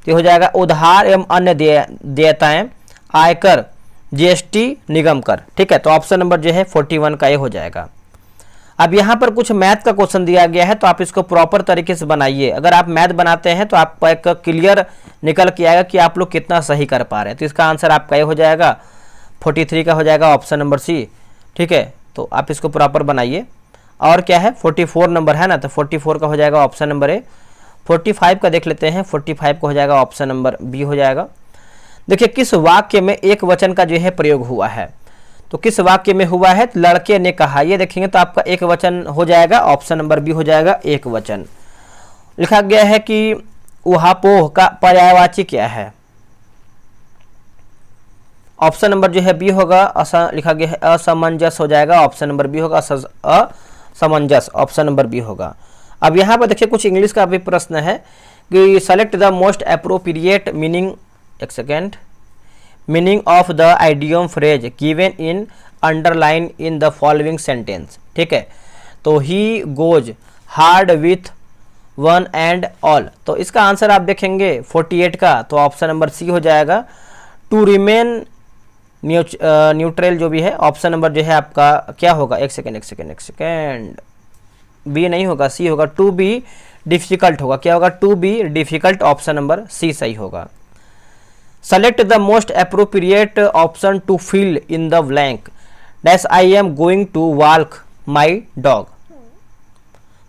तो हो जाएगा उधार एवं अन्य देयताएं, आयकर, जीएसटी, निगम कर। ठीक है, तो ऑप्शन नंबर जो है 41 का ये हो जाएगा। अब यहाँ पर कुछ मैथ का क्वेश्चन दिया गया है तो आप इसको प्रॉपर तरीके से बनाइए। अगर आप मैथ बनाते हैं तो आपको एक क्लियर निकल के आएगा कि आप लोग कितना सही कर पा रहे हैं। तो इसका आंसर आपका ये हो जाएगा 43 का हो जाएगा, ऑप्शन नंबर सी। ठीक है, तो आप इसको प्रॉपर बनाइए। और क्या है 44 नंबर है ना, तो 44 का हो जाएगा ऑप्शन नंबर ए। 45 का देख लेते हैं, 45 का हो जाएगा ऑप्शन नंबर बी हो जाएगा। देखिए किस वाक्य में एक वचन का जो है प्रयोग हुआ है? तो किस वाक्य में हुआ है? लड़के ने कहा, ये देखेंगे तो आपका एक वचन हो जाएगा, ऑप्शन नंबर बी हो जाएगा, एक वचन। लिखा गया है कि उहापोह का पर्यायवाची क्या है? ऑप्शन नंबर जो है बी होगा, लिखा गया है असमंजस हो जाएगा, ऑप्शन नंबर बी होगा, असमंजस, ऑप्शन नंबर बी होगा। अब यहाँ पर देखिए कुछ इंग्लिश का भी प्रश्न है कि select the most appropriate meaning, एक second, meaning of the idiom phrase given in underline in the following sentence. ठीक है, तो he goes hard with one and all, तो इसका आंसर आप देखेंगे 48 का, तो ऑप्शन नंबर सी हो जाएगा। टू रिमेन न्यूट्रल जो भी है, ऑप्शन नंबर जो है आपका क्या होगा, एक सेकेंड, बी नहीं होगा, सी होगा। टू बी डिफिकल्ट होगा, क्या होगा, to be difficult, option number C सही होगा। Select the most appropriate option to fill in the blank dash I am going to walk my dog,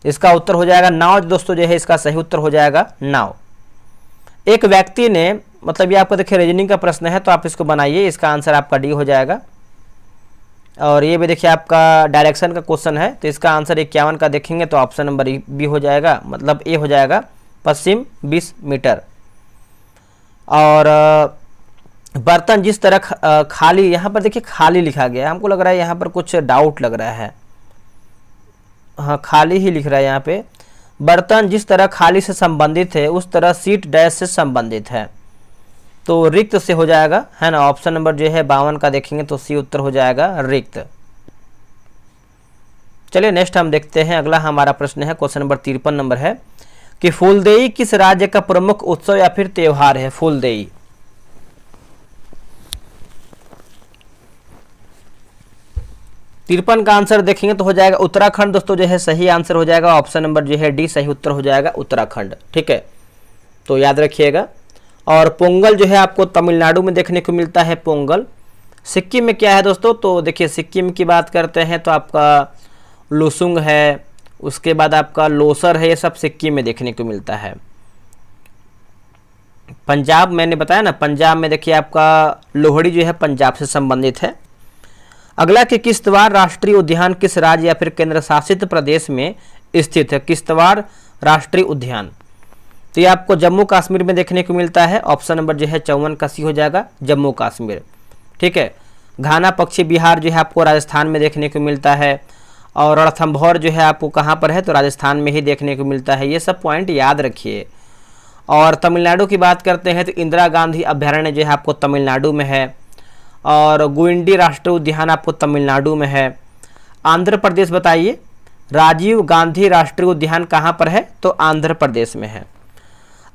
इसका उत्तर हो जाएगा नाव। दोस्तों जो है इसका सही उत्तर हो जाएगा नाव। एक व्यक्ति ने, मतलब ये आपका देखिए रीजनिंग का प्रश्न है तो आप इसको बनाइए, इसका आंसर आपका डी हो जाएगा। और ये भी देखिए आपका डायरेक्शन का क्वेश्चन है तो इसका आंसर 51 का देखेंगे तो ऑप्शन नंबर बी हो जाएगा, मतलब ए हो जाएगा, पश्चिम 20 मीटर। और बर्तन जिस तरह खाली, यहाँ पर देखिए खाली लिखा गया है, हमको लग रहा है यहाँ पर कुछ डाउट लग रहा है। हाँ खाली ही लिख रहा है यहाँ पे। बर्तन जिस तरह खाली से संबंधित है उस तरह सीट डैश से संबंधित है, तो रिक्त से हो जाएगा, है ना। ऑप्शन नंबर जो है 52 का देखेंगे तो सी उत्तर हो जाएगा रिक्त। चलिए नेक्स्ट हम देखते हैं, अगला हमारा प्रश्न है क्वेश्चन नंबर 53 नंबर है कि फूलदेई किस राज्य का प्रमुख उत्सव या फिर त्योहार है? फूलदेई 53 का आंसर देखेंगे तो हो जाएगा उत्तराखंड। दोस्तों जो है सही आंसर हो जाएगा, ऑप्शन नंबर जो है डी सही उत्तर हो जाएगा, उत्तराखंड। ठीक है, तो याद रखिएगा। और पोंगल जो है आपको तमिलनाडु में देखने को मिलता है पोंगल। सिक्किम में क्या है दोस्तों, तो देखिए सिक्किम की बात करते हैं तो आपका लोसुंग है, उसके बाद आपका लोसर है, ये सब सिक्किम में देखने को मिलता है। पंजाब मैंने बताया ना, पंजाब में देखिए आपका लोहड़ी जो है पंजाब से संबंधित है। अगला कि किश्तवाड़ राष्ट्रीय उद्यान किस राज्य या फिर केंद्र शासित प्रदेश में स्थित है। किश्तवाड़ राष्ट्रीय उद्यान तो ये आपको जम्मू कश्मीर में देखने को मिलता है। ऑप्शन नंबर जो है 54 का सी हो जाएगा, जम्मू कश्मीर। ठीक है। घाना पक्षी बिहार जो है आपको राजस्थान में देखने को मिलता है, और रणथंभौर जो है आपको कहाँ पर है, तो राजस्थान में ही देखने को मिलता है। ये सब पॉइंट याद रखिए। और तमिलनाडु की बात करते हैं तो इंदिरा गांधी अभ्यारण्य जो है आपको तमिलनाडु में है, और गुइंडी राष्ट्रीय उद्यान आपको तमिलनाडु में है। आंध्र प्रदेश बताइए, राजीव गांधी राष्ट्रीय उद्यान कहाँ पर है, तो आंध्र प्रदेश में है।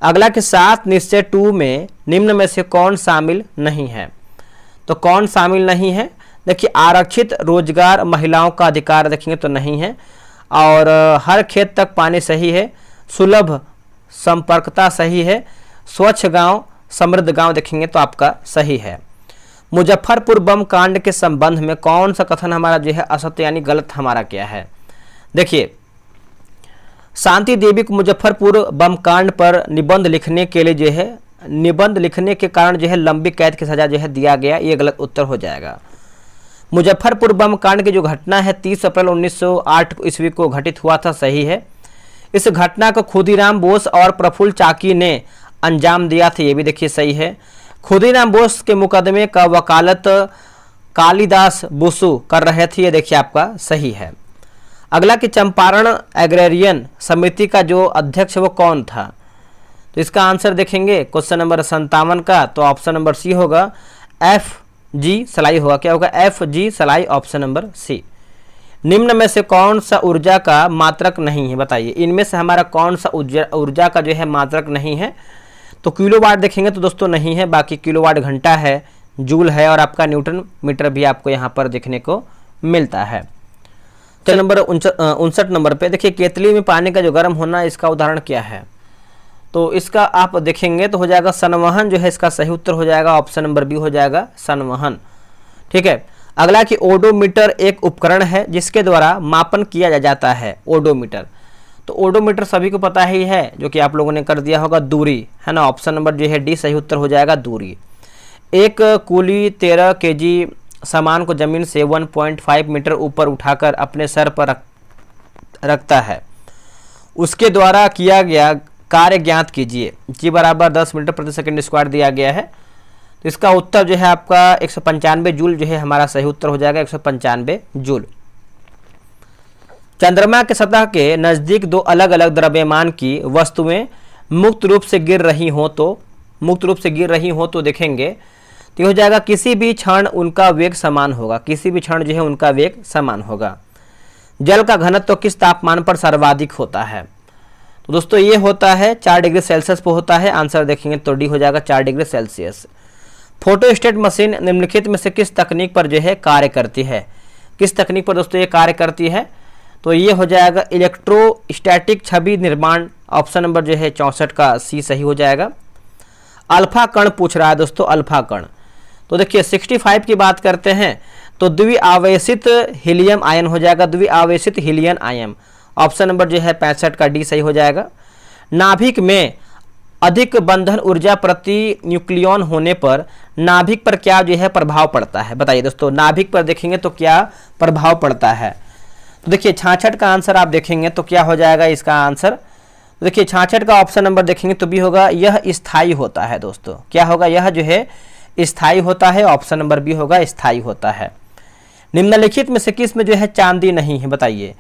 अगला कि 7 निश्चय 2 में निम्न में से कौन शामिल नहीं है, तो कौन शामिल नहीं है, देखिए आरक्षित रोजगार महिलाओं का अधिकार देखेंगे तो नहीं है, और हर खेत तक पानी सही है, सुलभ संपर्कता सही है, स्वच्छ गांव समृद्ध गांव देखेंगे तो आपका सही है। मुजफ्फरपुर बम कांड के संबंध में कौन सा कथन हमारा जो है असत्य यानी गलत हमारा क्या है। देखिए शांति देवी को मुजफ्फरपुर बम कांड पर निबंध लिखने के लिए जो है, निबंध लिखने के कारण जो है लंबी कैद की सजा जो है दिया गया, ये गलत उत्तर हो जाएगा। मुजफ्फरपुर बम कांड की जो घटना है 30 अप्रैल 1908 ईस्वी को घटित हुआ था, सही है। इस घटना को खुदीराम बोस और प्रफुल्ल चाकी ने अंजाम दिया था, ये भी देखिए सही है। खुदीराम बोस के मुकदमे का वकालत कालिदास बसु कर रहे थे, ये देखिए आपका सही है। अगला कि चंपारण एग्रेरियन समिति का जो अध्यक्ष वो कौन था, तो इसका आंसर देखेंगे क्वेश्चन नंबर 57 का, तो ऑप्शन नंबर सी होगा, FG सलाई होगा। क्या होगा, FG सलाई, ऑप्शन नंबर सी। निम्न में से कौन सा ऊर्जा का मात्रक नहीं है, बताइए इनमें से हमारा कौन सा ऊर्जा का जो है मात्रक नहीं है, तो किलोवाट देखेंगे तो दोस्तों नहीं है, बाकी किलोवाट घंटा है, जूल है, और आपका न्यूटन मीटर भी आपको यहाँ पर देखने को मिलता है। चल नंबर 59 नंबर पे देखिए, केतली में पानी का जो गर्म होना, इसका उदाहरण क्या है, तो इसका आप देखेंगे तो हो जाएगा संवहन जो है इसका सही उत्तर हो जाएगा, ऑप्शन नंबर बी हो जाएगा संवहन। ठीक है। अगला कि ओडोमीटर एक उपकरण है जिसके द्वारा मापन किया जाता है। ओडोमीटर, तो ओडोमीटर सभी को पता ही है, जो कि आप लोगों ने कर दिया होगा, दूरी है ना, ऑप्शन नंबर जो है डी सही उत्तर हो जाएगा, दूरी। एक कूली 13 kg सामान को जमीन से 1.5 मीटर ऊपर उठाकर अपने सर पर रखता है, उसके द्वारा किया गया कार्य ज्ञात कीजिए। जी बराबर 10 मीटर प्रति सेकंड स्क्वायर दिया गया है, तो इसका उत्तर जो है आपका 195 जूल जो है हमारा सही उत्तर हो जाएगा, 195 जूल। चंद्रमा के सतह के नजदीक दो अलग अलग द्रव्यमान की वस्तुएं मुक्त रूप से गिर रही हो तो देखेंगे तो हो जाएगा किसी भी क्षण उनका वेग समान होगा, किसी भी क्षण जो है उनका वेग समान होगा। जल का घनत्व तो किस तापमान पर सर्वाधिक होता है, तो दोस्तों ये होता है 4 डिग्री सेल्सियस पर होता है, आंसर देखेंगे तो डी हो जाएगा 4 डिग्री सेल्सियस। फोटोस्टेट मशीन निम्नलिखित में से किस तकनीक पर जो है कार्य करती है, किस तकनीक पर दोस्तों ये कार्य करती है, तो ये हो जाएगा इलेक्ट्रोस्टैटिक छवि निर्माण, ऑप्शन नंबर जो है 64 का सी सही हो जाएगा। अल्फा कण पूछ रहा है दोस्तों, अल्फा कण, तो देखिए 65 की बात करते हैं तो द्विआवेशित हीलियम आयन हो जाएगा, द्विआवेशित हीलियम आयन, ऑप्शन नंबर जो है 65 का डी सही हो जाएगा। नाभिक में अधिक बंधन ऊर्जा प्रति न्यूक्लियॉन होने पर नाभिक पर क्या जो है प्रभाव पड़ता है, बताइए दोस्तों नाभिक पर देखेंगे तो क्या प्रभाव पड़ता है, तो देखिए 66 का आंसर आप देखेंगे तो क्या हो जाएगा इसका आंसर, तो देखिए 66 का ऑप्शन नंबर देखेंगे तो भी होगा, यह स्थायी होता है दोस्तों, क्या होगा, यह जो है स्थायी होता है, ऑप्शन नंबर बी होगा स्थायी होता है। निम्नलिखित में से किस में जो है चांदी नहीं है, बताइए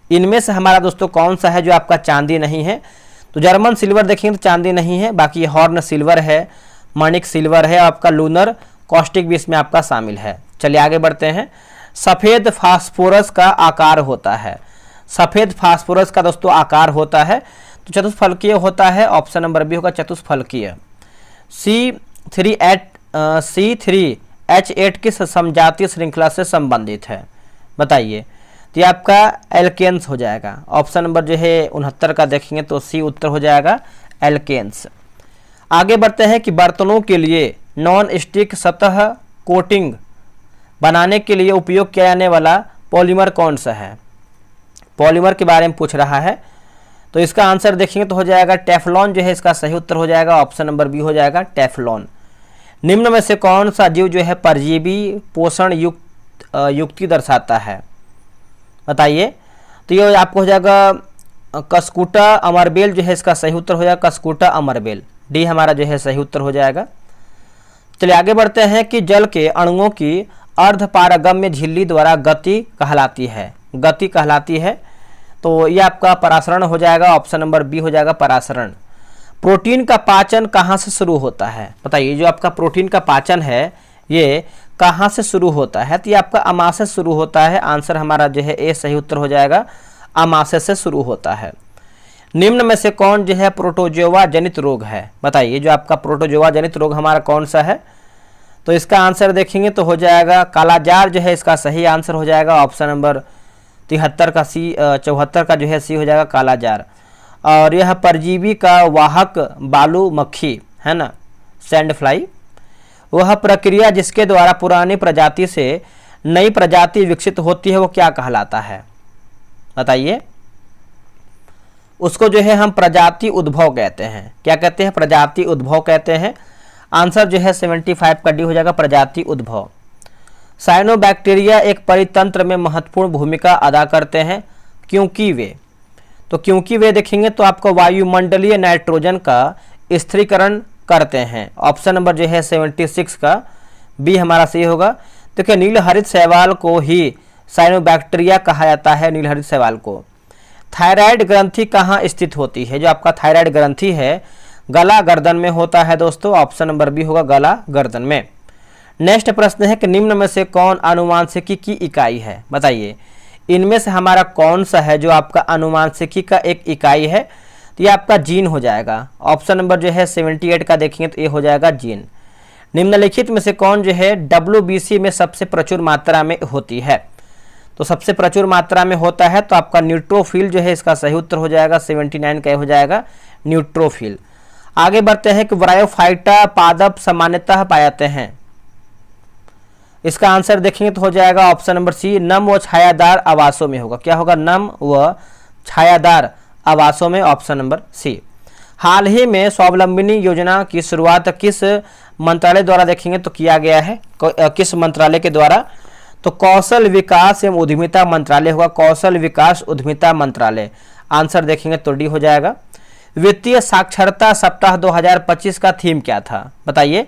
इनमें से हमारा दोस्तों कौन सा है जो आपका चांदी नहीं है, तो जर्मन सिल्वर देखेंगे तो चांदी नहीं है, बाकी हॉर्न सिल्वर है, मणिक सिल्वर है, आपका लूनर कॉस्टिक भी इसमें आपका शामिल है। चलिए आगे बढ़ते हैं। सफ़ेद फास्फोरस का आकार होता है, सफ़ेद फास्फोरस का दोस्तों आकार होता है तो चतुष्फलकीय होता है, ऑप्शन नंबर बी होगा चतुष्फलकीय। C3H8 किस समजातीय श्रृंखला से संबंधित है, बताइए, तो ये आपका एल्केन्स हो जाएगा, ऑप्शन नंबर जो है 69 का देखेंगे तो सी उत्तर हो जाएगा एल्केन्स। आगे बढ़ते हैं कि बर्तनों के लिए नॉन स्टिक सतह कोटिंग बनाने के लिए उपयोग किया जाने वाला पॉलीमर कौन सा है। पॉलीमर के बारे में पूछ रहा है, तो इसका आंसर देखेंगे तो हो जाएगा टेफ्लॉन जो है इसका सही उत्तर हो जाएगा। ऑप्शन नंबर बी हो जाएगा टेफ्लॉन। निम्न में से कौन सा जीव जो है परजीवी पोषण युक्ति दर्शाता है, बताइए। तो ये आपको हो जाएगा कस्कुटा अमरबेल जो है इसका सही उत्तर हो जाएगा कस्कुटा अमरबेल। डी हमारा जो है सही उत्तर हो जाएगा। चलिए आगे बढ़ते हैं कि जल के अणुओं की अर्धपारगम्य झिल्ली द्वारा गति कहलाती है। गति कहलाती है तो ये आपका परासरण हो जाएगा। ऑप्शन नंबर बी हो जाएगा परासरण। प्रोटीन का पाचन कहाँ से शुरू होता है, बताइए। जो आपका प्रोटीन का पाचन है ये कहाँ से शुरू होता है, तो ये आपका अमाशय से शुरू होता है। आंसर हमारा जो है ए सही उत्तर हो जाएगा, अमाशय से शुरू होता है। निम्न में से कौन जो है प्रोटोजोआ जनित रोग है, बताइए। जो आपका प्रोटोजोआ जनित रोग हमारा कौन सा है, तो इसका आंसर देखेंगे तो हो जाएगा कालाजार जो है इसका सही आंसर हो जाएगा। ऑप्शन नंबर 73 का सी, 74 का जो है सी हो जाएगा कालाजार। और यह परजीवी का वाहक बालू मक्खी है ना, सैंड फ्लाई, वह प्रक्रिया जिसके द्वारा पुरानी प्रजाति से नई प्रजाति विकसित होती है वो क्या कहलाता है, बताइए। उसको जो है हम प्रजाति उद्भव कहते हैं। क्या कहते हैं, प्रजाति उद्भव कहते हैं। आंसर जो है 75 का डी हो जाएगा प्रजाति उद्भव। साइनोबैक्टीरिया एक परितंत्र में महत्वपूर्ण भूमिका अदा करते हैं क्योंकि वे देखेंगे तो आपको वायुमंडलीय नाइट्रोजन का स्थिरीकरण करते हैं। ऑप्शन नंबर जो है 76 का बी हमारा सही होगा। देखिए नीलहरित शैवाल को ही साइनोबैक्टीरिया कहा जाता है, नीलहरित शैवाल को। थायराइड ग्रंथि कहाँ स्थित होती है, जो आपका थायराइड ग्रंथि है गला गर्दन में होता है दोस्तों। ऑप्शन नंबर बी होगा गला गर्दन में। नेक्स्ट प्रश्न है कि निम्न में से कौन आनुवांशिकी की इकाई है, बताइए। इनमें से हमारा कौन सा है जो आपका आनुवांशिकी का एक इकाई है, तो ये आपका जीन हो जाएगा। ऑप्शन नंबर जो है 78 का देखेंगे तो ये हो जाएगा जीन। निम्नलिखित में से कौन जो है WBC में सबसे प्रचुर मात्रा में होती है, तो सबसे प्रचुर मात्रा में होता है तो आपका न्यूट्रोफिल जो है इसका सही उत्तर हो जाएगा। 79 का हो जाएगा न्यूट्रोफिल। आगे बढ़ते हैं कि ब्रायोफाइटा पादप सामान्यतः पाए जाते हैं। इसका आंसर देखेंगे तो हो जाएगा ऑप्शन नंबर सी, नम व छायादार आवासों में होगा। क्या होगा, नम व छायादार आवासों में। ऑप्शन नंबर सी। हाल ही में स्वावलंबनी योजना की शुरुआत किस मंत्रालय द्वारा देखेंगे तो किया गया है, किस मंत्रालय के द्वारा, तो कौशल विकास एवं उद्यमिता मंत्रालय होगा। कौशल विकास उद्यमिता मंत्रालय। आंसर देखेंगे तो डी हो जाएगा। वित्तीय साक्षरता सप्ताह 2025 का थीम क्या था, बताइए।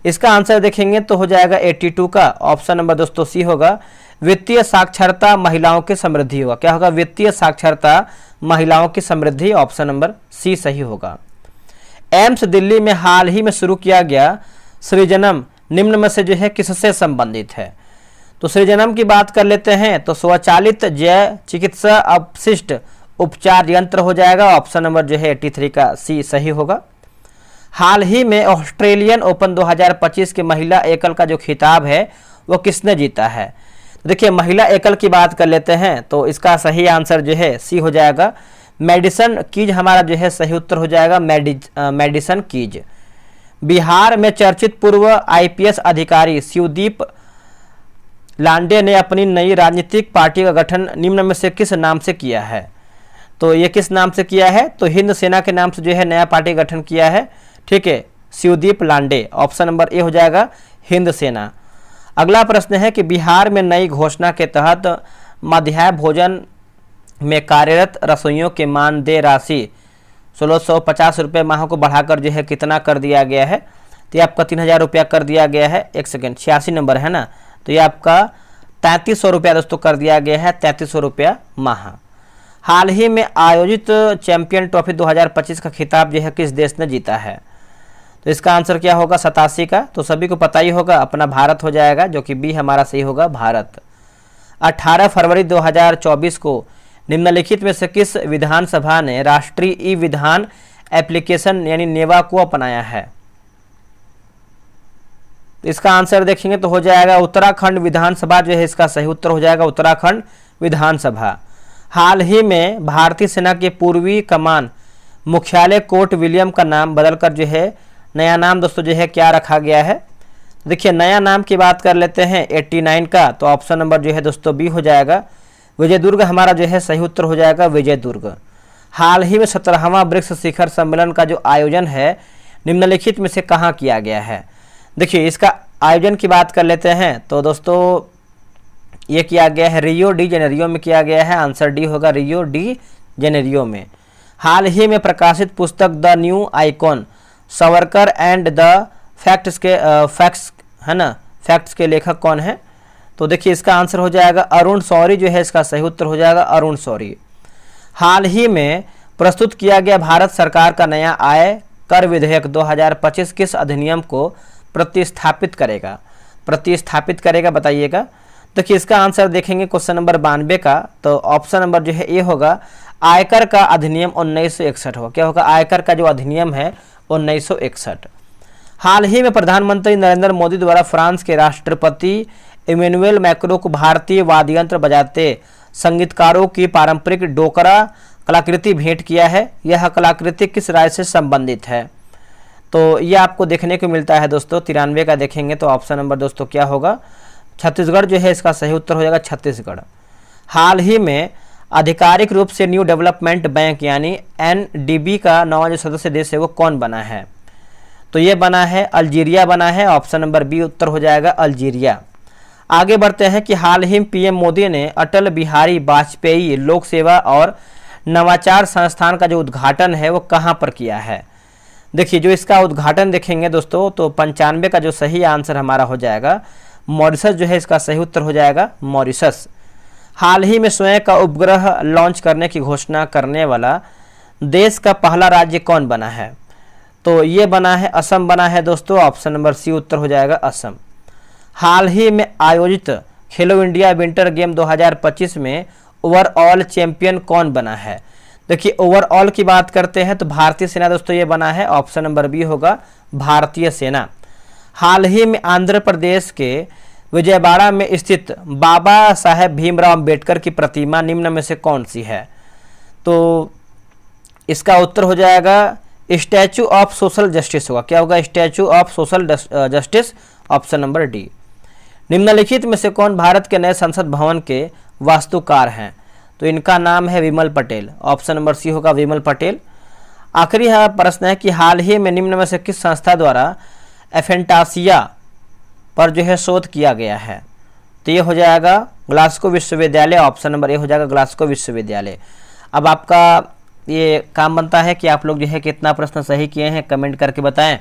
इसका आंसर देखेंगे तो हो जाएगा 82 का। ऑप्शन नंबर दोस्तों सी होगा, वित्तीय साक्षरता महिलाओं की समृद्धि होगा। क्या होगा, वित्तीय साक्षरता महिलाओं की समृद्धि। ऑप्शन नंबर सी सही होगा। एम्स दिल्ली में हाल ही में शुरू किया गया सृजनम निम्न में से जो है किससे संबंधित है, तो सृजनम की बात कर लेते हैं तो स्वचालित जय चिकित्सा अपशिष्ट उपचार यंत्र हो जाएगा। ऑप्शन नंबर जो है 83 का सी सही होगा। हाल ही में ऑस्ट्रेलियन ओपन 2025 के महिला एकल का जो खिताब है वो किसने जीता है, तो देखिए महिला एकल की बात कर लेते हैं तो इसका सही आंसर जो है सी हो जाएगा। मेडिसन कीज हमारा जो है सही उत्तर हो जाएगा मेडिसन कीज। बिहार में चर्चित पूर्व IPS अधिकारी शिवदीप लांडे ने अपनी नई राजनीतिक पार्टी का गठन निम्न में से किस नाम से किया है, तो ये किस नाम से किया है, तो हिंद सेना के नाम से जो है नया पार्टी गठन किया है। ठीक है, शिवदीप लांडे। ऑप्शन नंबर ए हो जाएगा हिंद सेना। अगला प्रश्न है कि बिहार में नई घोषणा के तहत मध्याह्न भोजन में कार्यरत रसोइयों के मानदेय राशि 1650 रुपये माह को बढ़ाकर जो है कितना कर दिया गया है, तो ये आपका 3000 रुपया कर दिया गया है। एक सेकेंड, 86 नंबर है ना, तो ये आपका 3300 रुपया दोस्तों कर दिया गया है, 3300 रुपया माह। हाल ही में आयोजित चैंपियन ट्रॉफी 2025 का खिताब जो है किस देश ने जीता है, तो इसका आंसर क्या होगा 87 का, तो सभी को पता ही होगा अपना भारत हो जाएगा, जो कि बी हमारा सही होगा भारत। 18 फरवरी 2024 को निम्नलिखित में से किस विधानसभा ने राष्ट्रीय ई विधान एप्लीकेशन यानी नेवा को अपनाया है, इसका आंसर देखेंगे तो हो जाएगा उत्तराखंड विधानसभा जो है इसका सही उत्तर हो जाएगा उत्तराखंड विधानसभा। हाल ही में भारतीय सेना के पूर्वी कमान मुख्यालय कोर्ट विलियम का नाम बदलकर जो है नया नाम दोस्तों जो है क्या रखा गया है। देखिए नया नाम की बात कर लेते हैं 89 का, तो ऑप्शन नंबर जो है दोस्तों बी हो जाएगा, विजय दुर्ग हमारा जो है सही उत्तर हो जाएगा, विजय दुर्ग। हाल ही में 17वां ब्रिक्स शिखर सम्मेलन का जो आयोजन है निम्नलिखित में से कहाँ किया गया है। देखिए इसका आयोजन की बात कर लेते हैं, तो दोस्तों ये किया गया है रियो डी जेनेरियो में किया गया है, आंसर डी होगा, रियो डी जेनेरियो में। हाल ही में प्रकाशित पुस्तक the new icon Savarkar and the facts के लेखक कौन है। तो देखिए इसका आंसर हो जाएगा अरुण शौरी जो है इसका सही उत्तर हो जाएगा, अरुण शौरी। हाल ही में प्रस्तुत किया गया भारत सरकार का नया आय कर विधेयक 2025 किस अधिनियम को प्रतिस्थापित करेगा बताइएगा। देखिए इसका आंसर देखेंगे क्वेश्चन नंबर 92 का, तो ऑप्शन नंबर जो है ए होगा, आयकर का अधिनियम 1961 होगा। क्या होगा, आयकर का जो अधिनियम है 1961। हाल ही में प्रधानमंत्री नरेंद्र मोदी द्वारा फ्रांस के राष्ट्रपति इमैनुअल मैक्रों को भारतीय वाद्य यंत्र बजाते संगीतकारों की पारंपरिक डोकरा कलाकृति भेंट किया है। यह कलाकृति किस राज्य से संबंधित है। तो ये आपको देखने को मिलता है दोस्तों 93 का देखेंगे तो ऑप्शन नंबर दोस्तों क्या होगा, छत्तीसगढ़ जो है इसका सही उत्तर हो जाएगा, छत्तीसगढ़। हाल ही में आधिकारिक रूप से न्यू डेवलपमेंट बैंक यानी NDB का नवा जो सदस्य देश है वो कौन बना है। तो ये बना है अल्जीरिया बना है, ऑप्शन नंबर बी उत्तर हो जाएगा, अल्जीरिया। आगे बढ़ते हैं कि हाल ही में PM मोदी ने अटल बिहारी वाजपेयी लोक सेवा और नवाचार संस्थान का जो उद्घाटन है वो कहाँ पर किया है। देखिए जो इसका उद्घाटन देखेंगे दोस्तों तो 95 का जो सही आंसर हमारा हो जाएगा, मॉरिशस जो है इसका सही उत्तर हो जाएगा, मॉरिशस। हाल ही में स्वयं का उपग्रह लॉन्च करने की घोषणा करने वाला देश का पहला राज्य कौन बना है। तो ये बना है असम बना है दोस्तों, ऑप्शन नंबर सी उत्तर हो जाएगा, असम। हाल ही में आयोजित खेलो इंडिया विंटर गेम 2025 में ओवरऑल चैंपियन कौन बना है। देखिए ओवरऑल की बात करते हैं तो भारतीय सेना दोस्तों ये बना है, ऑप्शन नंबर बी होगा, भारतीय सेना। हाल ही में आंध्र प्रदेश के विजयवाड़ा में स्थित बाबा साहेब भीमराव अंबेडकर की प्रतिमा निम्न में से कौन सी है। तो इसका उत्तर हो जाएगा स्टैचू ऑफ सोशल जस्टिस होगा। क्या होगा, statue of social justice, option number D. निम्नलिखित में से कौन भारत के नए संसद भवन के वास्तुकार हैं। तो इनका नाम है विमल पटेल, ऑप्शन नंबर सी होगा, विमल पटेल। आखिरी प्रश्न है कि हाल ही में निम्न में से किस संस्था द्वारा एफेंटासिया पर जो है शोध किया गया है। तो ये हो जाएगा ग्लासगो विश्वविद्यालय, ऑप्शन नंबर ए हो जाएगा, ग्लासगो विश्वविद्यालय। अब आपका ये काम बनता है कि आप लोग जो है कितना प्रश्न सही किए हैं कमेंट करके बताएं।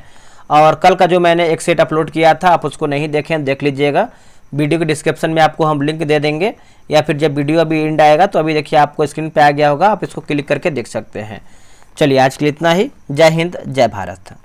और कल का जो मैंने एक सेट अपलोड किया था आप उसको नहीं देखें, देख लीजिएगा, वीडियो के डिस्क्रिप्शन में आपको हम लिंक दे देंगे, या फिर जब वीडियो अभी एंड आएगा तो अभी देखिए आपको स्क्रीन पे आ गया होगा, आप इसको क्लिक करके देख सकते हैं। चलिए आज के लिए इतना ही। जय हिंद, जय भारत।